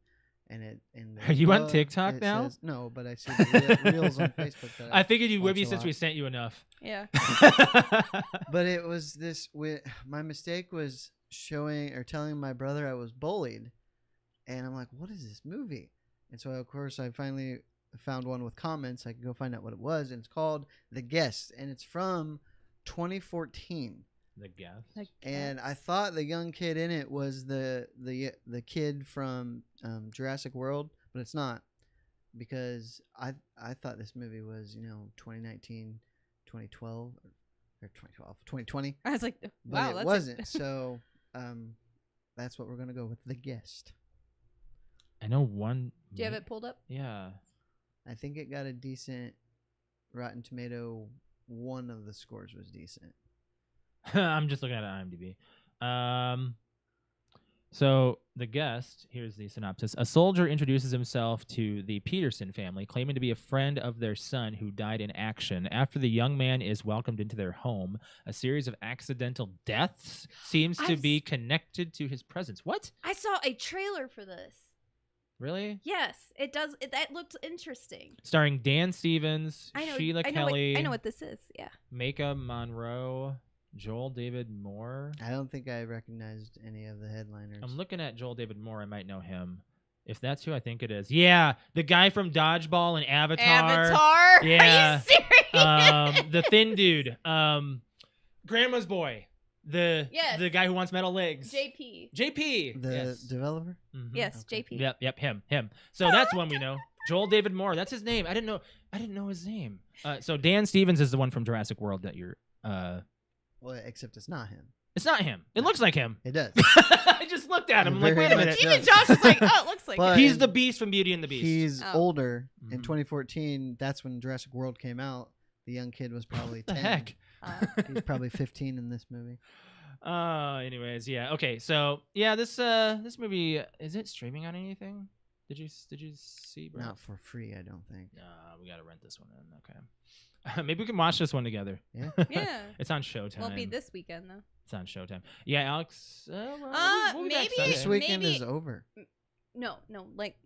and it. Are you on TikTok now? Says, no, but I see the reels on Facebook. That I figured you would be watch a since lot. we sent you enough. Yeah. But it was this. My mistake was showing or telling my brother I was bullied, and I'm like, "What is this movie?" And so, of course, I finally found one with comments. I could go find out what it was, and it's called The Guest, and it's from 2014. The Guest. And I thought the young kid in it was the kid from Jurassic World, but it's not, because I thought this movie was 2019, 2012, or 2020. I was like, But wow, it that's wasn't. So that's what we're gonna go with, The Guest. I know one. Do you have it pulled up? Yeah. I think it got a decent Rotten Tomato. One of the scores was decent. I'm just looking at IMDb. So The Guest, here's the synopsis. A soldier introduces himself to the Peterson family, claiming to be a friend of their son who died in action. After the young man is welcomed into their home, a series of accidental deaths seems to be connected to his presence. What? I saw a trailer for this. Really? Yes, it does. That looked interesting. Starring Dan Stevens, I know, Sheila I know Kelly, I know what this is. Yeah. Micah Monroe, Joel David Moore. I don't think I recognized any of the headliners. I'm looking at Joel David Moore. I might know him. If that's who I think it is. Yeah, the guy from Dodgeball and Avatar. Avatar? Yeah. Are you serious? The thin dude. Grandma's boy. The guy who wants metal legs. JP. JP. The yes. developer? Mhm. Yes, Okay. JP. Yep, him. So that's one we know. Joel David Moore. That's his name. I didn't know his name. So Dan Stevens is the one from Jurassic World that you're Well, except it's not him. It's not him. It looks like him. It does. I just looked at him. I'm like, Very wait a much minute. does. Even Josh was like, oh, it looks like But- it. He's the Beast from Beauty and the Beast. He's Oh. older. In Mhm. 2014, that's when Jurassic World came out. The young kid was probably the 10. heck? He's probably 15 in this movie. Anyways, yeah. Okay, so yeah, this movie, is it streaming on anything? Did you see, bro? Not for free, I don't think. We gotta rent this one in. Okay. Maybe we can watch this one together. Yeah. Yeah. It's on Showtime. Won't be this weekend though. It's on Showtime. Yeah, Alex. We'll be back maybe- Sunday. This weekend maybe- is over. No, like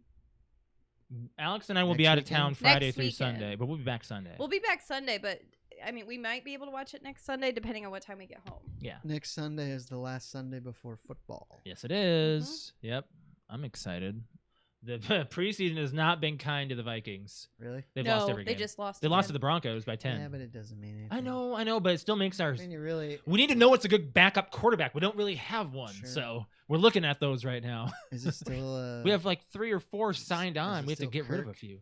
Alex and I will Next be out of weekend? town Friday Next through weekend. Sunday, but we'll be back Sunday. we'll be back Sunday, but I mean, we might be able to watch it next Sunday depending on what time we get home. Yeah. Next Sunday is the last Sunday before football. Yes, it is. Yep. I'm excited. The preseason has not been kind to the Vikings. Really? They've no, lost every they game. just lost. They lost to again. the Broncos by 10. Yeah, but it doesn't mean anything. I know, but it still makes our. I mean, you really. We need to know what's a good backup quarterback. We don't really have one, Sure. so we're looking at those right now. Is it still. We have like 3 or 4 signed is on. it We have to still get rid of a Kirk? few.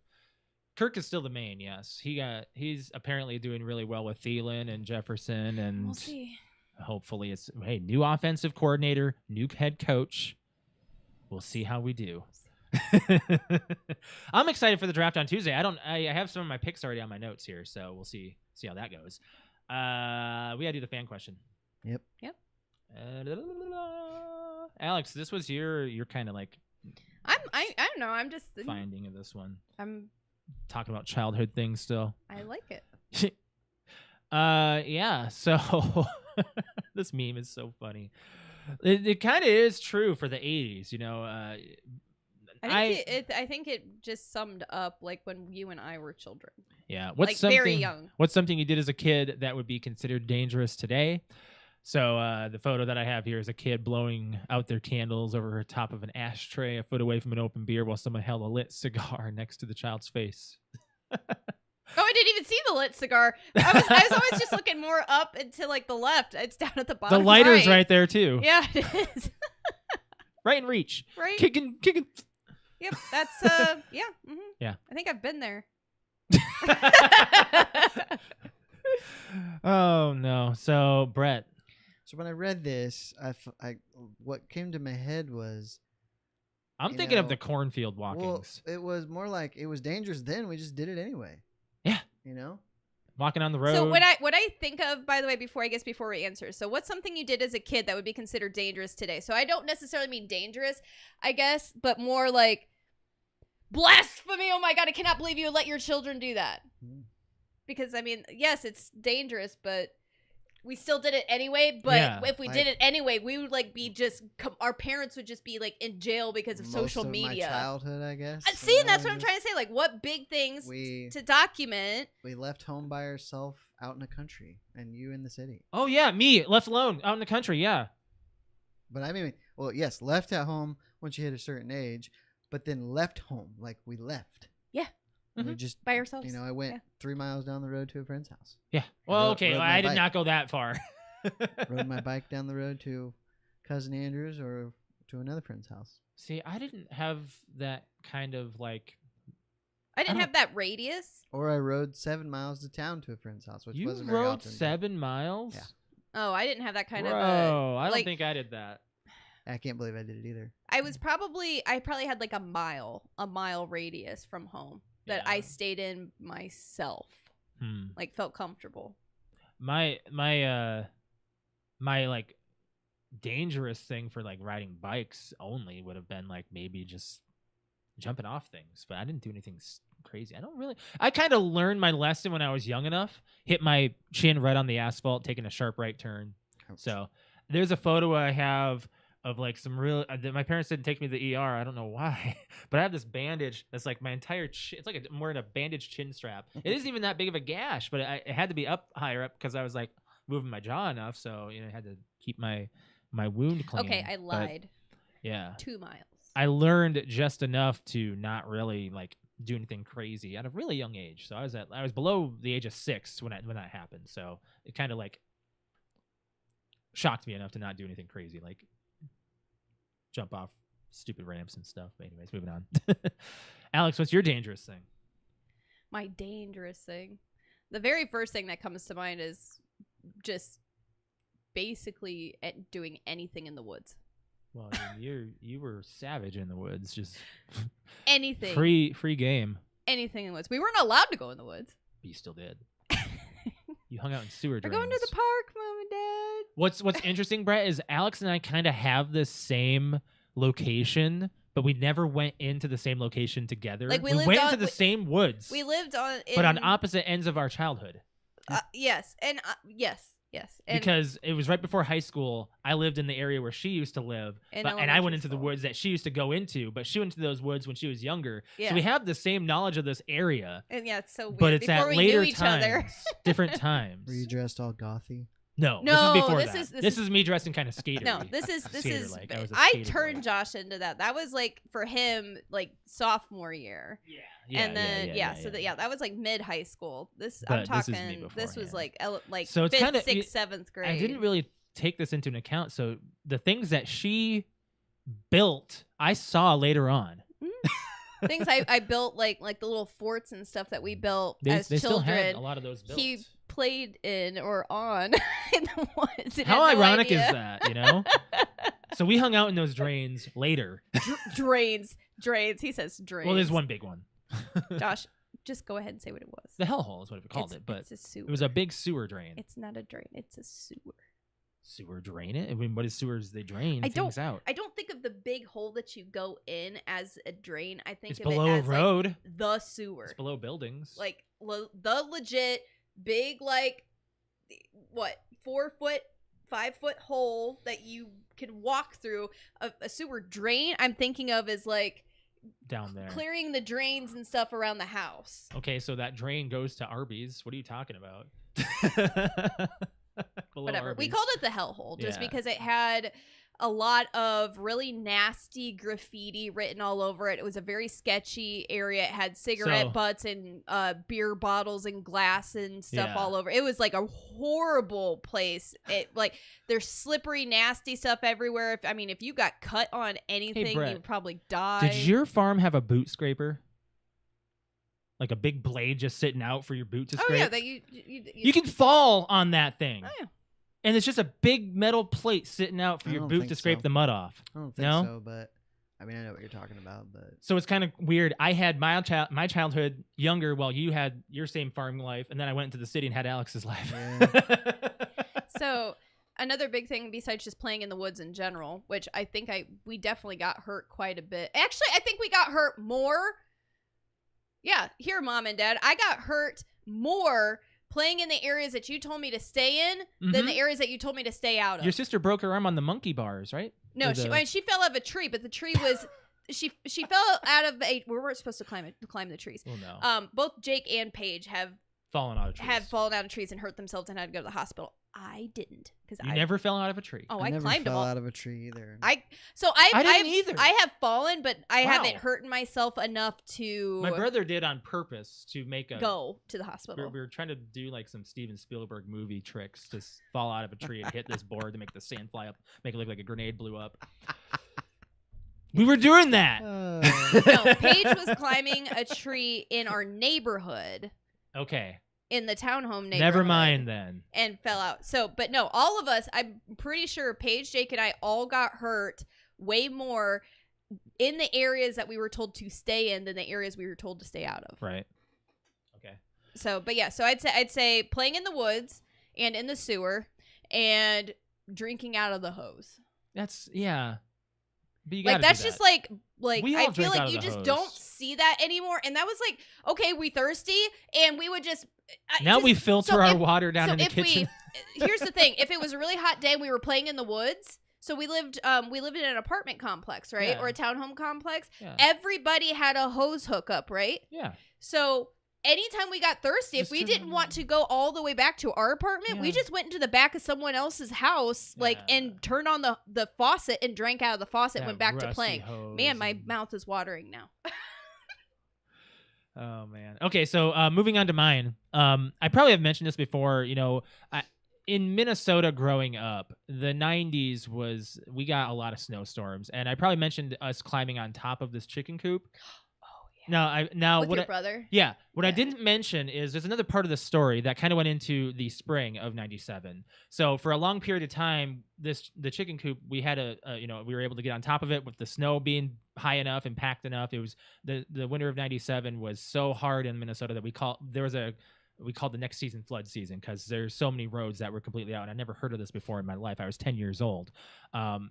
Kirk is still the main, yes. He's apparently doing really well with Thielen and Jefferson, and We'll see. hopefully it's new offensive coordinator, new head coach. We'll see how we do. I'm excited for the draft on Tuesday. I have some of my picks already on my notes here, so we'll see how that goes. We gotta do the fan question. Yep. Alex, this was your kind of like I don't know. I'm just finding of this one. I'm Talking about childhood things still. I like it. Yeah. So this meme is so funny. It kind of is true for the 80s, I think it just summed up like when you and I were children. Yeah. Like very young. What's something you did as a kid that would be considered dangerous today? So the photo that I have here is a kid blowing out their candles over the top of an ashtray a foot away from an open beer while someone held a lit cigar next to the child's face. Oh I didn't even see the lit cigar. I was always just looking more up and to like the left. It's down at the bottom. The lighter's right there too. Yeah, it is. Right in reach. Right. Kicking. Yep. That's yeah. Mm-hmm. Yeah. I think I've been there. Oh no. So Brett. So when I read this, what came to my head was, I'm thinking of the cornfield walkings. Well, it was more like it was dangerous then. We just did it anyway. Yeah. You know? Walking on the road. So what I think of, by the way, before we answer, so what's something you did as a kid that would be considered dangerous today? So I don't necessarily mean dangerous, I guess, but more like blasphemy. Oh my God, I cannot believe you would let your children do that. Because I mean, yes, it's dangerous, but we still did it anyway. But if we did it anyway, we would like be our parents would just be like in jail because of social media. My childhood, I guess. See, and that's what I'm trying to say. Like, what big things to document? We left home by ourselves out in the country, and you in the city. Oh yeah, me left alone out in the country. Yeah. But I mean, well, yes, left at home once you hit a certain age, but then left home, like we left. Yeah. We just by ourselves. You know, I went 3 miles down the road to a friend's house. Yeah. Well, rode I did not go that far. Rode my bike down the road to cousin Andrew's or to another friend's house. See, I didn't have that kind of like. I didn't have that radius. Or I rode 7 miles to town to a friend's house, which wasn't very often. You rode 7 miles? Yeah. Oh, I didn't have that kind of. Bro, I don't think I did that. I can't believe I did it either. I probably had like a mile radius from home that I stayed in myself. Like felt comfortable. My like dangerous thing for like riding bikes only would have been like maybe just jumping off things, but I didn't do anything crazy. I kind of learned my lesson when I was young enough. Hit my chin right on the asphalt, taking a sharp right turn. So there's a photo I have of like some real. My parents didn't take me to the ER. I don't know why, but I have this bandage that's like my entire chin. It's like I'm wearing a bandage chin strap. It isn't even that big of a gash, but it had to be up higher up because I was like moving my jaw enough, so I had to keep my wound clean. Okay, I lied. But, yeah, 2 miles. I learned just enough to not really like do anything crazy at a really young age. So I was below the age of 6 when that happened. So it kind of like shocked me enough to not do anything crazy, like jump off stupid ramps and stuff. But anyways, moving on. Alex, what's your dangerous thing? My dangerous thing. The very first thing that comes to mind is just basically doing anything in the woods. Well, I mean, you were savage in the woods, just anything. Free game. Anything in the woods. We weren't allowed to go in the woods. But you still did. You hung out in sewer drains. We're going to the park, Mom and Dad. What's interesting, Brett, is Alex and I kind of have the same location, but we never went into the same location together. Like we went into the same woods. We lived but on opposite ends of our childhood. Yes, and yes. And because it was right before high school. I lived in the area where she used to live, and I went into the woods that she used to go into, but she went to those woods when she was younger. Yeah. So we have the same knowledge of this area. And yeah, it's so weird. But it's before at later times, different times. Were you dressed all gothy? No, this is before that. This is me dressing kind of skater. No, this is I turned Josh into that. That was like for him, like sophomore year. Yeah. And then that was like mid high school. I'm talking. This was like so 5th, 6th, 7th grade. I didn't really take this into account. So the things that she built, I saw later on. Things I built like the little forts and stuff that we built as children. Still had a lot of those built. He played in or on in the woods. How ironic is that, you know? So we hung out in those drains later. Drains. He says drains. Well, there's one big one. Josh, just go ahead and say what it was. The hellhole is what we called it, but it's a sewer. It was a big sewer drain. It's not a drain. It's a sewer. Sewer drain it? I mean, what is sewers? They drain things out. I don't think of the big hole that you go in as a drain. I think it's of below it as a road. Like the sewer. It's below buildings. Like the legit big, like what 4 foot, 5 foot hole that you can walk through. A sewer drain. I'm thinking of as like down there, clearing the drains and stuff around the house. Okay, so that drain goes to Arby's. What are you talking about? Whatever. Arby's. We called it the hellhole just because it had a lot of really nasty graffiti written all over it. It was a very sketchy area. It had cigarette butts and beer bottles and glass and stuff all over. It was like a horrible place. It like there's slippery, nasty stuff everywhere. If you got cut on anything, Brett, you would probably die. Did your farm have a boot scraper? Like a big blade just sitting out for your boot to scrape? Oh yeah, that you can fall on that thing. Oh yeah. And it's just a big metal plate sitting out for your boot to scrape the mud off. I don't think so, but I know what you're talking about. But so it's kind of weird. I had my childhood younger while you had your same farm life, and then I went into the city and had Alex's life. Yeah. So another big thing besides just playing in the woods in general, which I think we definitely got hurt quite a bit. Actually, I think we got hurt more. Yeah, here, Mom and Dad. I got hurt more playing in the areas that you told me to stay in than the areas that you told me to stay out of. Your sister broke her arm on the monkey bars, right? No, she fell out of a tree, but the tree was she fell out of a. We weren't supposed to climb the trees. Oh no. Both Jake and Paige have fallen out of trees and hurt themselves and had to go to the hospital. I didn't because I never fell out of a tree. Oh, I never climbed fell them all. out of a tree either. I didn't either. I have fallen, but I haven't hurt myself enough to. My brother did on purpose to make go to the hospital. We were trying to do like some Steven Spielberg movie tricks to fall out of a tree and hit this board to make the sand fly up, make it look like a grenade blew up. We were doing that. No, Paige was climbing a tree in our neighborhood. Okay. In the townhome neighborhood. Never mind then. And fell out. So, but no, all of us, I'm pretty sure Paige, Jake, and I all got hurt way more in the areas that we were told to stay in than the areas we were told to stay out of. Right. Okay. So, but yeah, so I'd say playing in the woods and in the sewer and drinking out of the hose. That's yeah. But you like that's just like I feel like you just don't see that anymore. And that was like, okay, we thirsty, and we would just we filter our water down in the kitchen. Here's the thing: if it was a really hot day and we were playing in the woods, so we lived in an apartment complex, right, or a townhome complex. Yeah. Everybody had a hose hookup, right? Yeah. So anytime we got thirsty, if we didn't want to go all the way back to our apartment, we just went into the back of someone else's house, and turned on the faucet and drank out of the faucet and went back to playing. Man, my mouth is watering now. Oh, man. Okay, so moving on to mine. I probably have mentioned this before. In Minnesota growing up, the 90s we got a lot of snowstorms. And I probably mentioned us climbing on top of this chicken coop. With your brother? Yeah. What I didn't mention is there's another part of the story that kind of went into the spring of 97. So for a long period of time, the chicken coop, we had we were able to get on top of it with the snow being high enough and packed enough. It was the winter of 97 was so hard in Minnesota that we called the next season flood season because there's so many roads that were completely out. And I never heard of this before in my life. I was 10 years old.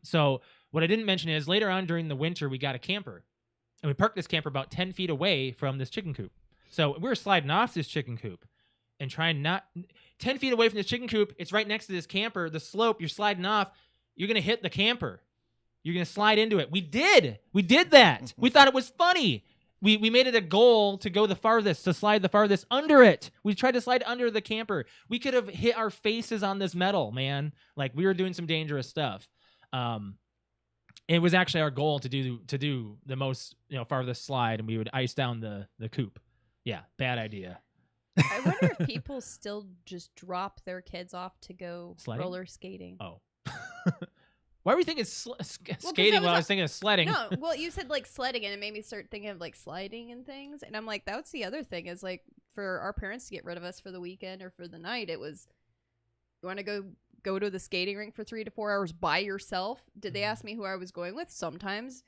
So what I didn't mention is later on during the winter, we got a camper. And we parked this camper about 10 feet away from this chicken coop. So we were sliding off this chicken coop and trying 10 feet away from this chicken coop. It's right next to this camper. The slope, you're sliding off. You're going to hit the camper. You're going to slide into it. We did that. We thought it was funny. We made it a goal to go the farthest, to slide the farthest under it. We tried to slide under the camper. We could have hit our faces on this metal, man. Like we were doing some dangerous stuff. It was actually our goal to do the most farthest slide, and we would ice down the coop. Yeah, bad idea. I wonder if people still just drop their kids off to go roller skating. Oh, why were we thinking skating while I was thinking of sledding? No, well, you said like sledding, and it made me start thinking of like sliding and things. And I'm like, that's the other thing is like for our parents to get rid of us for the weekend or for the night, it was you want to go to the skating rink for 3 to 4 hours by yourself. Did they ask me who I was going with? Sometimes.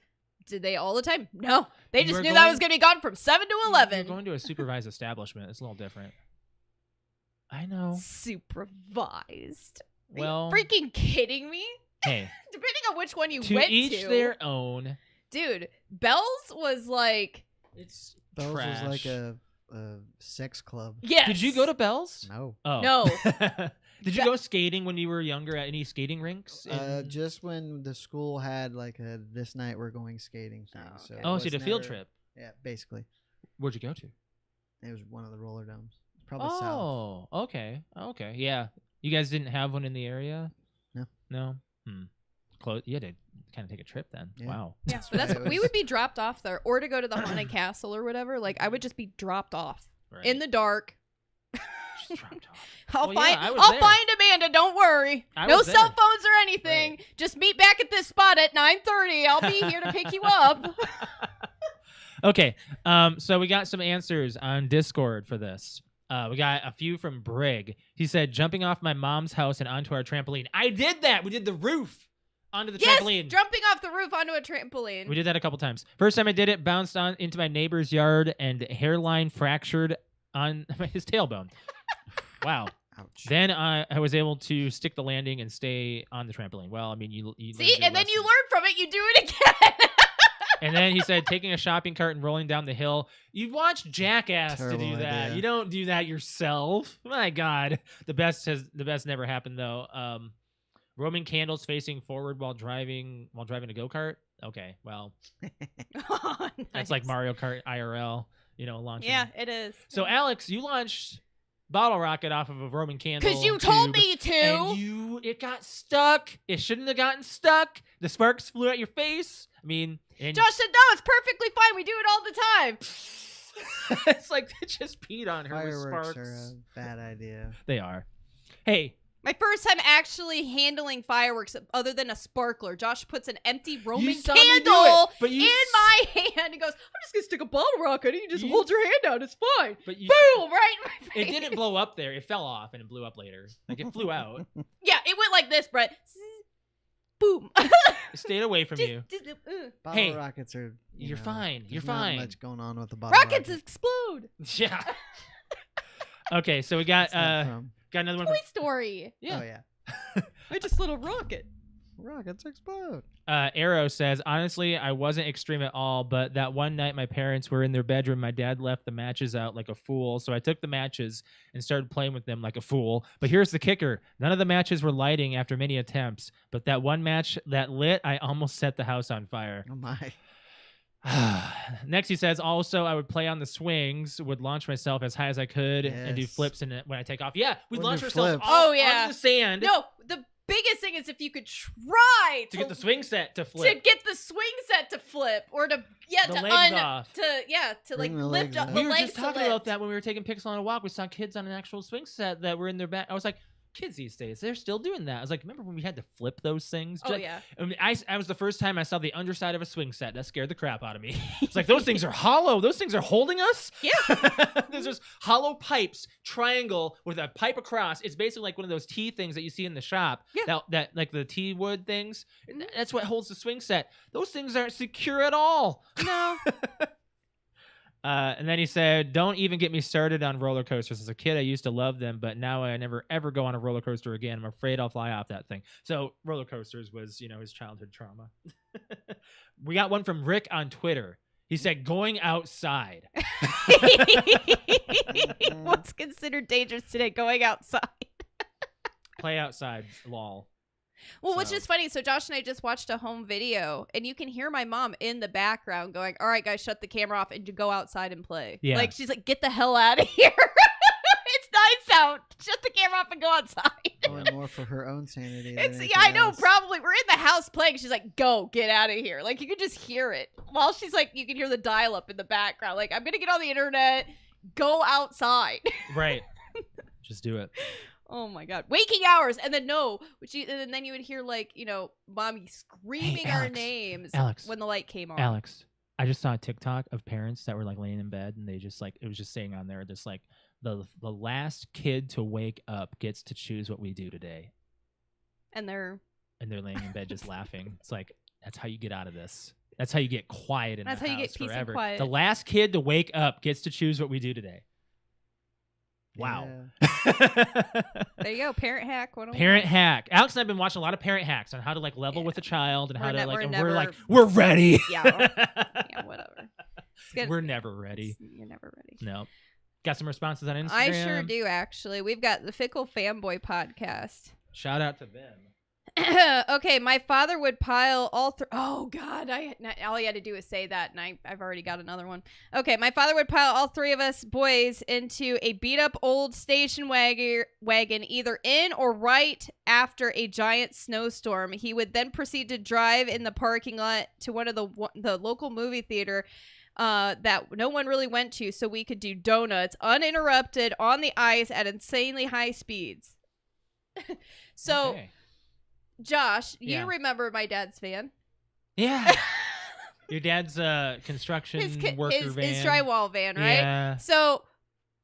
Did they all the time? No. They just knew that I was going to be gone from 7 to 11. You're going to a supervised establishment. It's a little different. I know. Supervised. Well, are you freaking kidding me? Hey. Depending on which one you to went to. each their own. Dude, Bell's was like... It's Bell's trash. was like a sex club. Yes. Did you go to Bell's? No. Oh. No. Did you go skating when you were younger at any skating rinks? Just when the school had like a this night we're going skating thing. Oh, okay. So you did a field trip. Yeah, basically. Where'd you go to? It was one of the roller domes. Probably south. Oh, okay. Yeah. You guys didn't have one in the area? No. No? close. You had to kind of take a trip then. Yeah. Wow. Yeah, right, that's it we was- would be dropped off there, or to go to the haunted castle or whatever. Like I would just be dropped off Right. in the dark. Just dropped off. I'll Well, yeah, find I was I'll there. find Amanda. Don't worry. I No was cell there. phones or anything. Right. Just meet back at this spot at 9:30. I'll be here to pick you up. Okay. So we got some answers on Discord for this. We got a few from Brig. He said, jumping off my mom's house and onto our trampoline. I did that. We did the roof onto the Yes, trampoline. jumping off the roof onto a trampoline. We did that a couple times. First time I did it, bounced on into my neighbor's yard and hairline fractured on his tailbone. Wow. Ouch. Then I was able to stick the landing and stay on the trampoline. Well, I mean, you learn See, your and then you lesson. learn from it. You do it again. And then he said, taking a shopping cart and rolling down the hill. You watch Jackass Terrible to do that. idea. You don't do that yourself. My God, the best never happened though. Roman candles facing forward while driving a go kart. Okay, well, Oh, that's like nice. Mario Kart IRL. Launching. Yeah, it is. So Alex, you launched bottle rocket off of a Roman candle. Because you told tube, me to. and it got stuck. It shouldn't have gotten stuck. The sparks flew at your face. I mean, and Josh said, no, it's perfectly fine. We do it all the time. it's like they just peed on her with Fireworks sparks. are a bad idea. They are. Hey, My first time actually handling fireworks other than a sparkler. Josh puts an empty Roman you saw me do it, candle but you in s- my hand and goes, I'm just going to stick a bottle rocket and you just You- hold your hand out. It's fine. But you, Boom, right in my it face. didn't blow up there. It fell off and it blew up later. Like it flew out. Yeah, it went like this, Brett. Boom. It stayed away from you. Bottle Hey, rockets are. You're fine. You're there's not fine. much going on with the bottle Rockets rocket. explode. Yeah. Okay, so we got What's that from? another one. Toy From, Story. yeah. Oh yeah. I just lit a rocket. Rockets explode. Arrow says, honestly, I wasn't extreme at all, but that one night my parents were in their bedroom. My dad left the matches out like a fool. So I took the matches and started playing with them like a fool. But here's the kicker. None of the matches were lighting after many attempts. But that one match that lit, I almost set the house on fire. Oh my. Next, he says, also, I would play on the swings, would launch myself as high as I could and do Yes. flips when I take off. Yeah, we'd Or launch do ourselves flips. off Oh, yeah. onto the sand No, the biggest thing is if you could try to get the swing set to flip. to get the swing set to flip or to The to legs off. to like Bring the lift legs up up. the We were legs just to talking lift. about that when we were taking Pixel on a walk. We saw kids on an actual swing set that were in their back. I was like, kids these days, they're still doing that. I was like, remember when we had to flip those things? Oh yeah. I mean, I was the first time I saw the underside of a swing set. That scared the crap out of me. It's like, those things are hollow. Those things are holding us. Yeah. There's just hollow pipes, triangle with a pipe across. It's basically like one of those T things that you see in the shop. Yeah. That like the T wood things. And that's what holds the swing set. Those things aren't secure at all. No. And then he said, don't even get me started on roller coasters. As a kid, I used to love them, but now I never, ever go on a roller coaster again. I'm afraid I'll fly off that thing. So roller coasters was, his childhood trauma. We got one from Rick on Twitter. He said, going outside. What's considered dangerous today? Going outside. Play outside, lol. Well, which So- is funny. So Josh and I just watched a home video, and you can hear my mom in the background going, "All right, guys, shut the camera off and go outside and play." Yeah. Like she's like, "Get the hell out of here! It's nice out. Shut the camera off and go outside." Going more for her own sanity. than It's anything yeah, I know. else. Probably we're in the house playing. She's like, "Go, get out of here!" Like you could just hear it. While she's like, you can hear the dial up in the background. Like I'm gonna get on the internet. Go outside. Right. Just do it. Oh my god, waking hours, and then and then you would hear like mommy screaming our Alex. names Alex. when the light came on. Alex, I just saw a TikTok of parents that were like laying in bed and they just like, it was just saying on there, just like the last kid to wake up gets to choose what we do today. And they're And they're laying in bed just laughing. It's like, that's how you get out of this. That's how you get quiet in That's the how you get house peace and forever. quiet. The last kid to wake up gets to choose what we do today. Wow. there you go, parent hack. Parent hack. Alex and I've been watching a lot of parent hacks on how to like level Yeah. with a child and We're how to ne- like, we're and never- we're like, we're ready. Yeah. Yeah, whatever. It's good. We're never ready. You're never ready. No. Got some responses on Instagram. I sure do, actually. We've got the Fickle Fanboy podcast. Shout out to them. Okay, my father would pile all three. Oh God, all you had to do is say that, and I've already got another one. Okay, my father would pile all three of us boys into a beat up old station wagon, either in or right after a giant snowstorm. He would then proceed to drive in the parking lot to one of the local movie theater that no one really went to, so we could do donuts uninterrupted on the ice at insanely high speeds. So. Okay. Josh, you Yeah. remember my dad's van? Yeah. Your dad's construction worker van. His drywall van, right? Yeah. So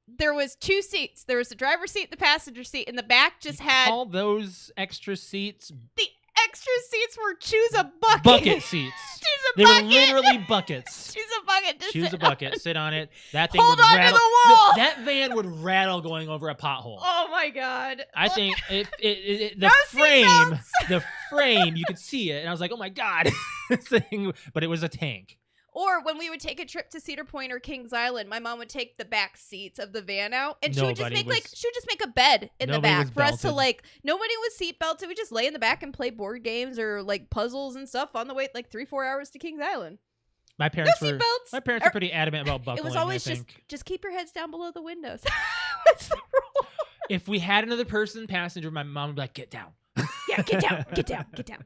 there was two seats. There was the driver's seat, the passenger seat, and the back just had all those extra seats. the extra seats were choose a bucket. Bucket seats. Choose a They bucket. were literally buckets. Choose a bucket. To Choose sit a bucket. on. Sit on it. That thing Hold would on to rattle. the wall. That van would rattle going over a pothole. Oh my God. I think the No frame, seatbelts. the frame, you could see it, and I was like, "Oh my God!" This thing, but it was a tank. Or when we would take a trip to Cedar Point or Kings Island, my mom would take the back seats of the van out, and she would just make a bed in the back for us to like. Nobody was seat belted. We just lay in the back and play board games or like puzzles and stuff on the way, like 3-4 hours to Kings Island. My parents No were seatbelts. were pretty adamant about buckling. It was always I think. just keep your heads down below the windows. That's the rule. If we had another person passenger, my mom would be like, "Get down." Yeah, get down, get down, get down.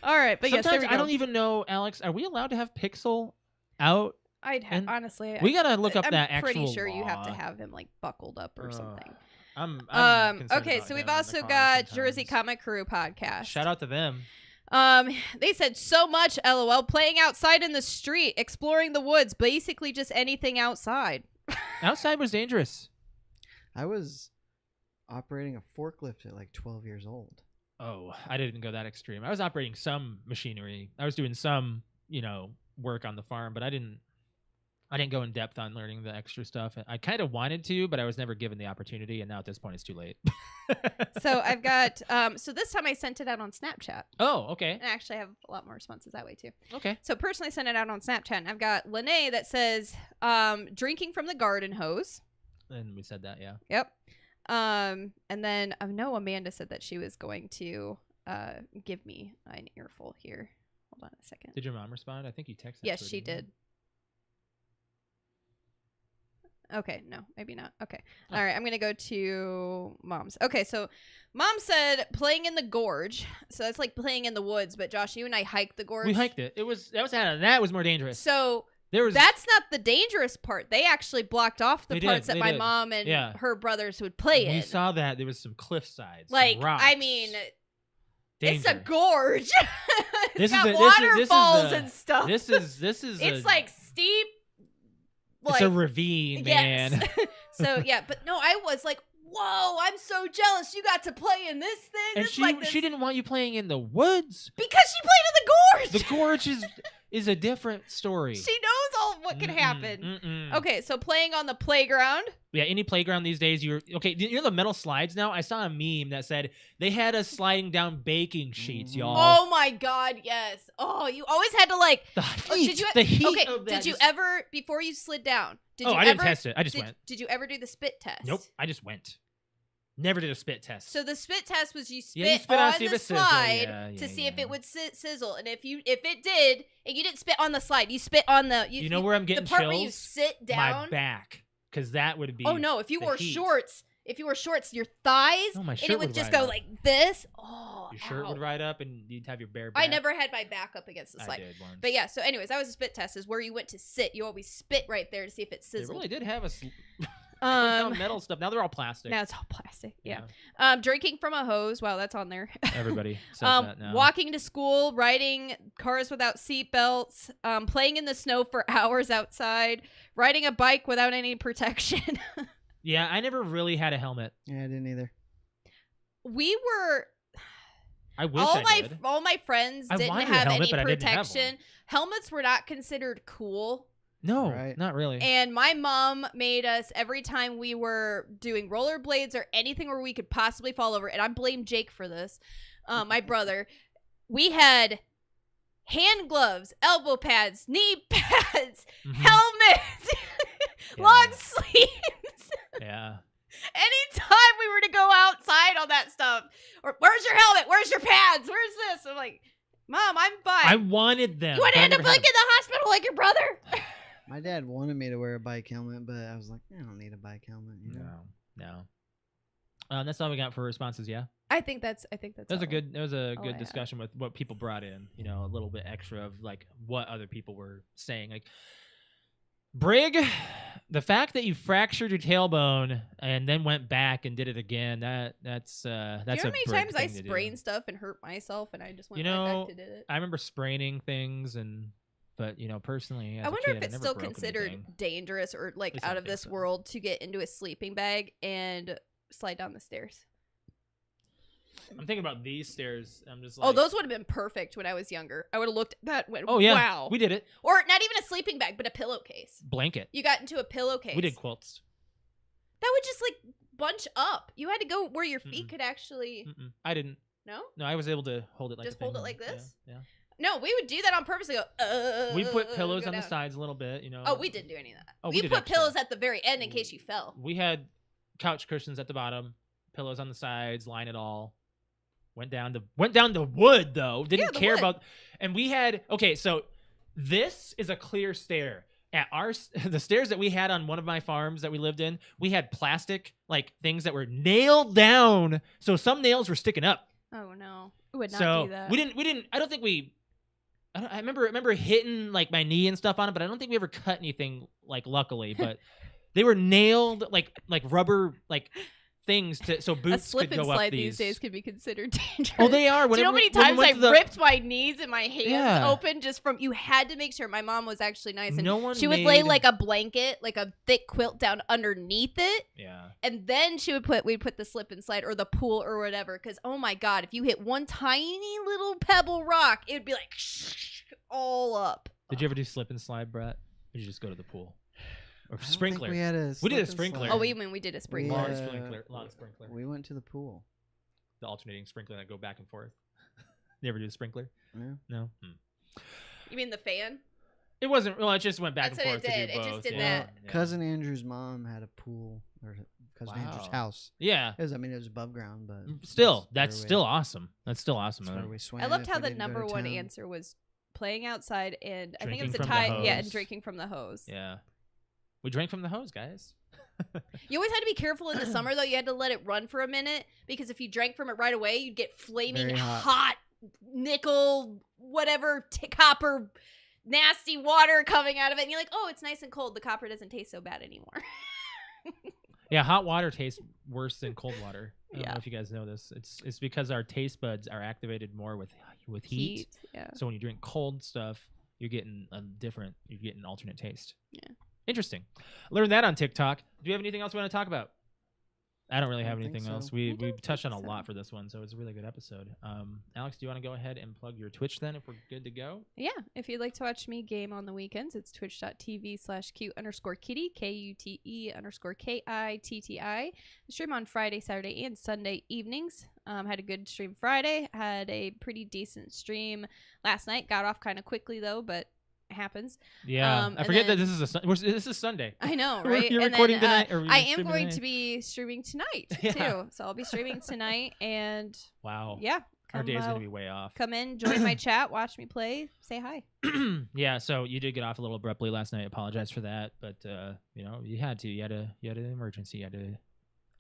All right, but yes, there Sometimes we go. I don't even know, Alex. Are we allowed to have Pixel out? I'd honestly. We gotta look up I'm that actual. pretty sure you have to law. have him like buckled up or something. I'm concerned Okay, about so we've him in also the car got Jersey sometimes. Comic Crew podcast. Shout out to them. They said so much, LOL, playing outside in the street, exploring the woods, basically just anything outside. Outside was dangerous. I was operating a forklift at like 12 years old. Oh, I didn't go that extreme. I was operating some machinery. I was doing some, work on the farm, but I didn't go in depth on learning the extra stuff. I kind of wanted to, but I was never given the opportunity, and now at this point it's too late. So I've got so this time I sent it out on Snapchat. Oh, okay. And I actually have a lot more responses that way too. Okay. So personally I sent it out on Snapchat, and I've got Lene that says drinking from the garden hose. And we said that, yeah. Yep. And then I know Amanda said that she was going to give me an earful here. Hold on a second. Did your mom respond? I think you texted. Yes, her, she didn't you? did. Okay, no, maybe not. Okay. All right, I'm going to go to Mom's. Okay, so Mom said playing in the gorge. So that's like playing in the woods, but Josh, you and I hiked the gorge. We hiked it. That was more dangerous. So There was that's not the dangerous part. They actually blocked off the They parts did, that they my did. mom and Yeah. her brothers would play in. We saw that there was some cliff sides, Like, some rocks. I mean, it's a Danger. gorge. It's This is got a- this is- this is waterfalls a- and stuff. This is it's a, like steep. it's a ravine, yes. man. So yeah, but no, I was like, whoa, I'm so jealous. You got to play in this thing. And It's like this. she didn't want you playing in the woods. Because she played in the gorge. The gorge is a different story. She knows all what can happen. Mm-mm. Okay, so playing on the playground. Yeah, any playground these days, you know the metal slides now? I saw a meme that said they had us sliding down baking sheets, y'all. Oh my God, yes. Oh, you always had to like. The Oh, heat, did you? the heat Okay, of that did you just- ever before you slid down? Did you I ever, didn't test it. I just went. Did you ever do the spit test? Nope, I just went. Never did a spit test. So the spit test was you spit, Yeah, you spit on, on see if the it sizzle. slide Yeah, to see if yeah. it would sizzle, and if it did, and you didn't spit on the slide, you spit on the. You know where I'm getting the part chills? where you sit down. My back, because that would be. Oh no! If you the wore heat. shorts, your thighs, No, my and shirt it would would just ride go up. like this. Oh, Your shirt ow. would ride up, and you'd have your bare back. I never had my back up against the I slide. did once. But yeah, so anyways, that was a spit test. Is where you went to sit. You always spit right there to see if it They sizzled. really did have a metal stuff. Now they're all plastic. Now it's all plastic. Yeah. Drinking from a hose. Wow, that's on there. Everybody says that now. Walking to school, riding cars without seat belts, playing in the snow for hours outside, riding a bike without any protection. Yeah, I never really had a helmet. Yeah, I didn't either. We were I wish I did. all my friends I didn't wanted a have helmet, any but I didn't have protection. Helmets were not considered cool. No, Right. not really. And my mom made us every time we were doing rollerblades or anything where we could possibly fall over. And I blame Jake for this, my brother. We had hand gloves, elbow pads, knee pads, Mhm. helmets, Yeah. long sleeves. Yeah. Anytime we were to go outside outside on that stuff. Or where's your helmet? Where's your pads? Where's this? I'm like, Mom, I'm fine. I wanted them. You want to but I end up never like had in the hospital like your brother? My dad wanted me to wear a bike helmet, but I was like, I don't need a bike helmet. You know? them. No. That's all we got for responses. Yeah. I think that's That was a all. good. That was a Oh, good yeah. discussion with what people brought in. You know, a little bit extra of like what other people were saying. Like, Brig, the fact that you fractured your tailbone and then went back and did it again. That's Do you know a how many Brig times I thing to do. sprained stuff and hurt myself and I just went You right know, back to did it? I remember spraining things but you know, personally, as I a wonder kid, if I it's never still broke considered anything. dangerous or like least I out don't of think this so. world to get into a sleeping bag and slide down the stairs. I'm thinking about these stairs. I'm just like, Oh, those would have been perfect when I was younger. I would have looked at that and went, oh yeah, wow. we did it. Or not even a sleeping bag, but a pillowcase. Blanket. You got into a pillowcase. We did quilts. That would just like bunch up. You had to go where your feet Mm-mm. could actually. Mm-mm. I didn't. No? No, I was able to hold it like Just a hold thing. it like Yeah, this? Yeah. No, we would do that on purpose. And go, We put pillows go on the down. sides a little bit, you know. Oh, we didn't do any of that. Oh, we we did put extra. pillows at the very end in case you fell. We had couch cushions at the bottom, pillows on the sides, line it all. Went down to wood though. Didn't the care wood. about. And we had so this is a clear stair. At the stairs that we had on one of my farms that we lived in, we had plastic like things that were nailed down, so some nails were sticking up. Oh no, we would not So do that. we didn't. I don't think we. I remember hitting like my knee and stuff on it, but I don't think we ever cut anything. Like luckily, but they were nailed like rubber like things so A boots slip could and go slide up these days can be considered dangerous. Oh, they are. Do you know how many When we times went I to the- ripped my knees and my hands Yeah. open just from? You had to make sure. My mom was actually nice, and No one she would lay made- like a blanket, like a thick quilt down underneath it, Yeah. and then we'd put the slip and slide or the pool or whatever. Because oh my god, if you hit one tiny little pebble rock, it would be like all up. Did you ever do slip and slide, Brett? Or did you just go to the pool? Or I don't think sprinkler? We had a. We did a slip and sprinkler. slide. Oh, we did a sprinkler. Lawn Yeah. sprinkler. Lawn sprinkler. We went to the pool. The alternating sprinkler that go back and forth. You ever do the sprinkler? Yeah. No. You mean the fan? It wasn't. Well, it just went back That's and what forth it to do did. It just both. did yeah. that. Yeah. Cousin Andrew's mom had a pool, or cousin Andrew's Wow. house. Yeah. It was. I mean, it was above ground, but Still, that's that's where still awesome. That's still awesome. That's where though. we swam. I loved if how we the didn't go to number one town. answer was playing outside and I think it Drinking was a from the tie. Yeah, and hose. drinking from the hose. Yeah. We drank from the hose, guys. You always had to be careful in the summer though. You had to let it run for a minute because if you drank from it right away, you'd get flaming Very hot. hot nickel, whatever, copper, nasty water coming out of it. And you're like, oh, it's nice and cold. The copper doesn't taste so bad anymore. Yeah, hot water tastes worse than cold water. I don't Yeah. know if you guys know this. It's because our taste buds are activated more with heat. Yeah. So when you drink cold stuff, you're getting alternate taste. Yeah. Interesting. Learned that on TikTok. Do you have anything else we want to talk about? I don't really I have don't think anything so. else. I We don't touched on think a so. lot for this one, so it's a really good episode. Alex, do you want to go ahead and plug your Twitch then if we're good to go? Yeah, if you'd like to watch me game on the weekends, it's twitch.tv/cute_kitty, KUTE_KITTI. I stream on Friday, Saturday, and Sunday evenings. Had a good stream Friday. Had a pretty decent stream last night. Got off kind of quickly, though, but it happens. Yeah, I and forget that then- this is Sunday. I know, We're- right? you're And recording then, tonight, or you're I am streaming going tonight? to be streaming tonight, Yeah. too. So I'll be streaming tonight, and Wow. yeah. Our day's uh, gonna be way off. Come in, join my chat, watch me play, say hi. Yeah, so you did get off a little abruptly last night. Apologize for that, but you had to. You had an emergency. You had to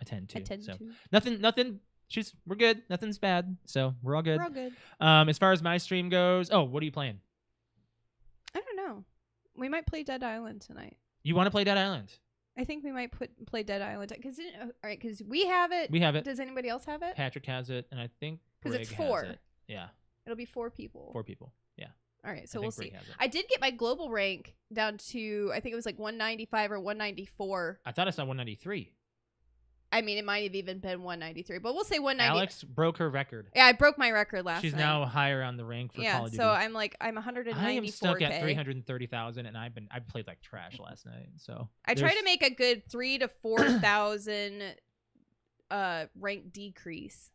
attend to. Attend so to. nothing. We're good. Nothing's bad. So we're all good. We're all good. As far as my stream goes, what are you playing? I don't know. We might play Dead Island tonight. You want to play Dead Island? I think we might play Dead Island because we have it. We have it. Does anybody else have it? Patrick has it, and I think 'Cause it's Brig has 4. it. Yeah, It'll be 4 people. 4 people. Yeah. All right, so I we'll think see. Brig has it. I did get my global rank down to I think it was like 195 or 194. I thought I saw 193. I mean, it might have even been 193, but we'll say 190. Alex broke her record. Yeah, I broke my record last She's night. now higher on the rank for yeah, Call of Duty. so I'm 194K. I am stuck at 330,000, and I played like trash last night. So I try to there's- make a good 3,000 to 4,000 rank decrease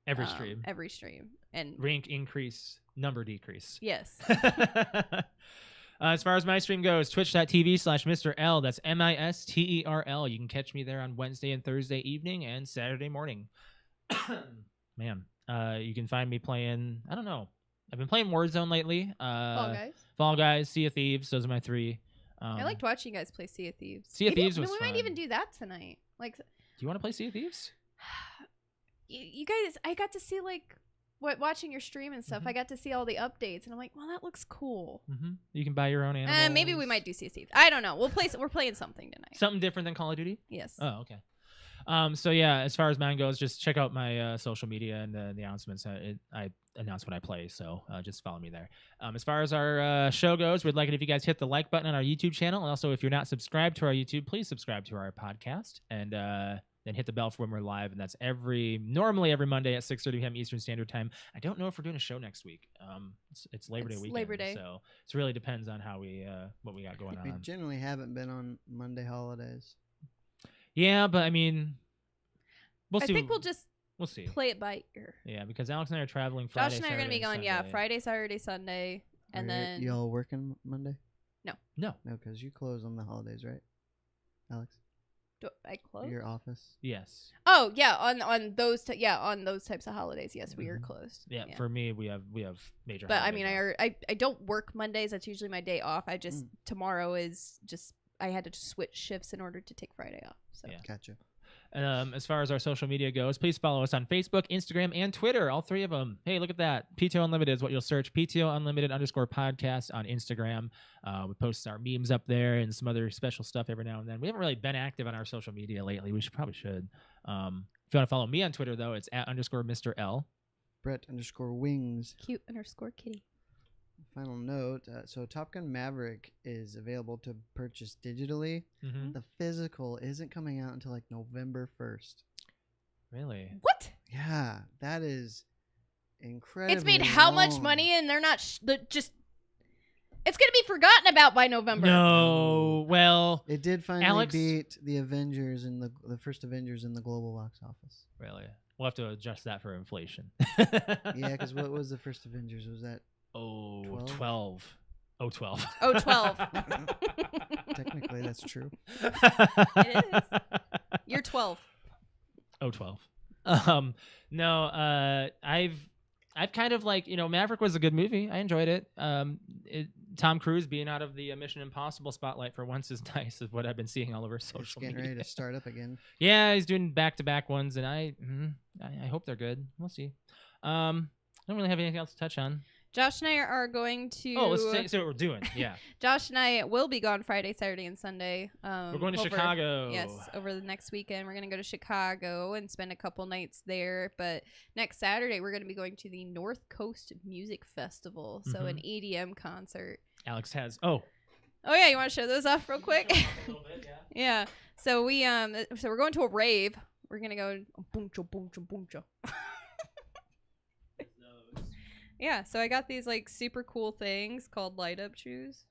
every stream. Every stream, and Rank increase, number decrease. yes. As far as my stream goes, twitch.tv/Mr. L. That's MISTERL. You can catch me there on Wednesday and Thursday evening and Saturday morning. Man, you can find me playing. I don't know. I've been playing Warzone lately. Fall Guys. Fall Guys, Sea of Thieves. Those are my 3. I liked watching you guys play Sea of Thieves. Sea of Thieves was we fun. might even do that tonight. Like, Do you want to play Sea of Thieves? you guys, I got to see like watching your stream and stuff. Mhm. I got to see all the updates, and I'm like, well, that looks cool. Mm-hmm. You can buy your own animals. Maybe we might do Sea of Thieves. I don't know. We're playing something tonight. Something different than Call of Duty. Yes. Oh, okay. So yeah, as far as mine goes, just check out my social media and the announcements. I announce when I play, so just follow me there. As far as our show goes, we'd like it if you guys hit the like button on our YouTube channel, and also if you're not subscribed to our YouTube, please subscribe to our podcast, and then hit the bell for when we're live. And that's normally every Monday at 6:30 p.m. Eastern Standard Time. I don't know if we're doing a show next week. It's Labor Day weekend, Labor Day. so it really depends on how what we got going We on. generally haven't been on Monday holidays. Yeah, but I mean, we'll see. I think we'll see. play it by ear. Yeah, because Alex and I are traveling Friday. Josh and I are going to be Saturday, going, and Sunday. Friday, Saturday, Sunday, and then y'all working Monday? No. No, because you close on the holidays, right, Alex? do I close? Your office. Yes. Oh yeah, on those on those types of holidays, yes, we are Mhm. closed. Yeah, for me, we have major. But I holidays mean, off. I don't work Mondays. That's usually my day off. I just tomorrow is just I had to switch shifts in order to take Friday off. So Yeah. Gotcha. As far as our social media goes, please follow us on Facebook, Instagram, and Twitter. All 3 of them. Hey, look at that. PTO Unlimited is what you'll search. PTO_podcast on Instagram. We post our memes up there and some other special stuff every now and then. We haven't really been active on our social media lately. We probably should. If you want to follow me on Twitter, though, it's @_Mr. L. Brett_Wings. cute_kitty. Final note. So Top Gun Maverick is available to purchase digitally. Mm-hmm. The physical isn't coming out until like November 1st. Really? What? Yeah, that is incredible. It's made how much money, and they're not just. It's gonna be forgotten about by November. No. Well, It did finally Alex- beat the Avengers in the first Avengers in the global box office. really. We'll have to adjust that for inflation. Yeah, because what was the first Avengers? Was that 12. Oh, 12. Oh, 12. technically that's true? It is. You're 12. Oh, 12. No, I've kind of like, Maverick was a good movie. I enjoyed it. Tom Cruise being out of the Mission Impossible spotlight for once is nice, is what I've been seeing all over It's social getting media. ready to start up again. Yeah, he's doing back-to-back ones, and I hope they're good. We'll see. I don't really have anything else to touch on. Josh and I are going to. Oh, let's say what we're doing. Yeah. Josh and I will be gone Friday, Saturday, and Sunday. We're going to over- Chicago. Yes, over the next weekend. We're going to go to Chicago and spend a couple nights there. But next Saturday, we're going to be going to the North Coast Music Festival. So an EDM concert. Alex has. Oh, yeah, you want to show those off real quick? a little bit, yeah. Yeah. So we're going to a rave. We're going to go boomcha boomcha boomcha. Yeah, so I got these like super cool things called light up shoes.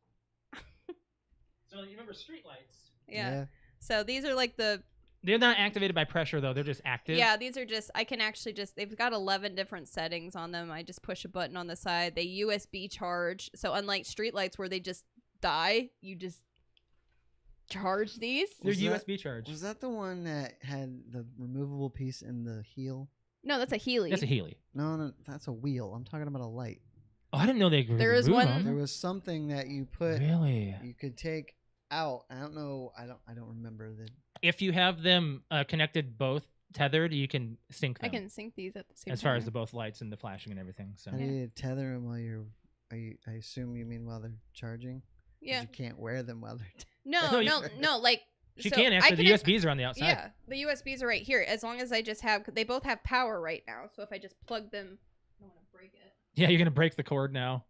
So you remember streetlights? Yeah. So these are like They're not activated by pressure though. They're just active. Yeah, these are just I can actually they've got 11 different settings on them. I just push a button on the side. They USB charge. So unlike streetlights where they just die, you just charge these. They're Was that- USB charged. Was that the one that had the removable piece in the heel? No, that's a Healy. That's a Healy. No, that's a wheel. I'm talking about a light. Oh, I didn't know they could There is remove one- them. There was something that you put. Really? You could take out. I don't know. I don't remember the. If you have them connected both tethered, you can sync them. I can sync these at the same time. as far as the both lights and the flashing and everything. So How do you tether them while you're? I assume you mean while they're charging. 'Cause Yeah. You can't wear them while they're. No, you- no, like she so can I actually. The can- USBs are on the outside. Yeah, the USBs are right here. As long as I just have, they both have power right now. So if I just plug them, I don't want to break it. Yeah, you're gonna break the cord now.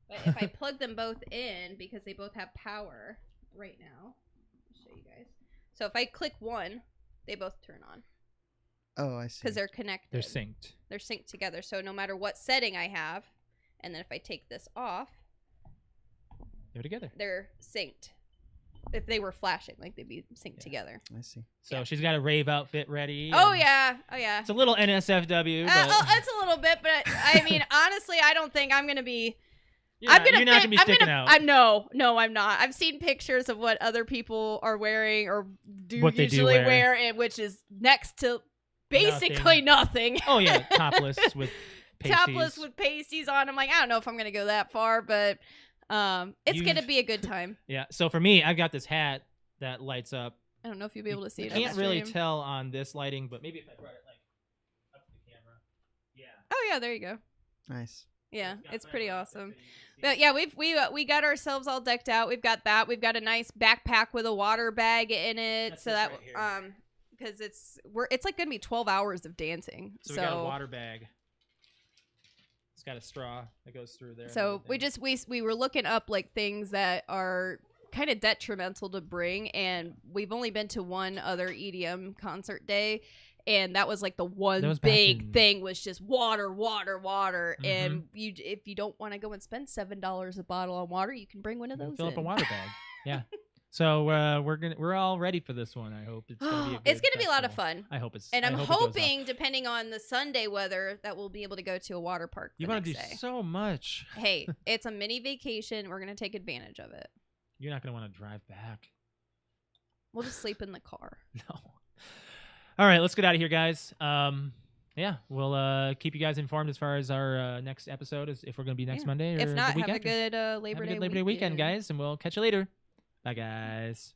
But if I plug them both in, because they both have power right now, I'll show you guys. So if I click one, they both turn on Oh, I see. because they're connected. They're synced. They're synced together. So no matter what setting I have, and then if I take this off, They're together. they're synced. If they were flashing, like they'd be synced together. I see. So Yeah. she's got a rave outfit ready. Oh and yeah, oh yeah. It's a little NSFW. But It's a little bit, but I mean, honestly, I don't think I'm gonna be. you're I'm not, gonna. you're not gonna be sticking out. No, I'm not. I've seen pictures of what other people are wearing or What they do usually wear. and which is next to basically nothing. Oh yeah, topless with pasties. Topless with pasties on. I'm like, I don't know if I'm gonna go that far, but it's gonna be a good time. Yeah. So for me, I've got this hat that lights up. I don't know if you'll be able to see You it. on can't the really stream. tell on this lighting, but maybe if I brought it like up to the camera. Yeah. Oh yeah, there you go. Nice. Yeah, got it's my pretty little awesome. outfit, you can But see. yeah, we got ourselves all decked out. We've got that. We've got a nice backpack with a water bag in it, That's so this that right here. because it's like gonna be 12 hours of dancing. So we got a water bag. It's got a straw that goes through there. and So everything. we were looking up like things that are kind of detrimental to bring, and we've only been to one other EDM concert day, and that was like the That one was back big in- thing was just water, water, water. Mhm. And if you don't want to go and spend $7 a bottle on water, you can bring one of We'll those. fill up a in. water bag. Yeah. So we're all ready for this one. I hope it's gonna be. A It's good gonna be a lot of festival. fun. I hope it's. And I I'm hope it goes off. hoping, depending on the Sunday weather, that we'll be able to go to a water park. You want to do so much. Hey, it's a mini vacation. We're gonna take advantage of it. You're not gonna want to drive back. We'll just sleep in the car. No. All right, let's get out of here, guys. Yeah, we'll keep you guys informed as far as our next episode, is if we're gonna be next Yeah. Monday or If not, the week have a after. good Have Labor a Day good Labor Day weekend, guys, and we'll catch you later. Bye, guys.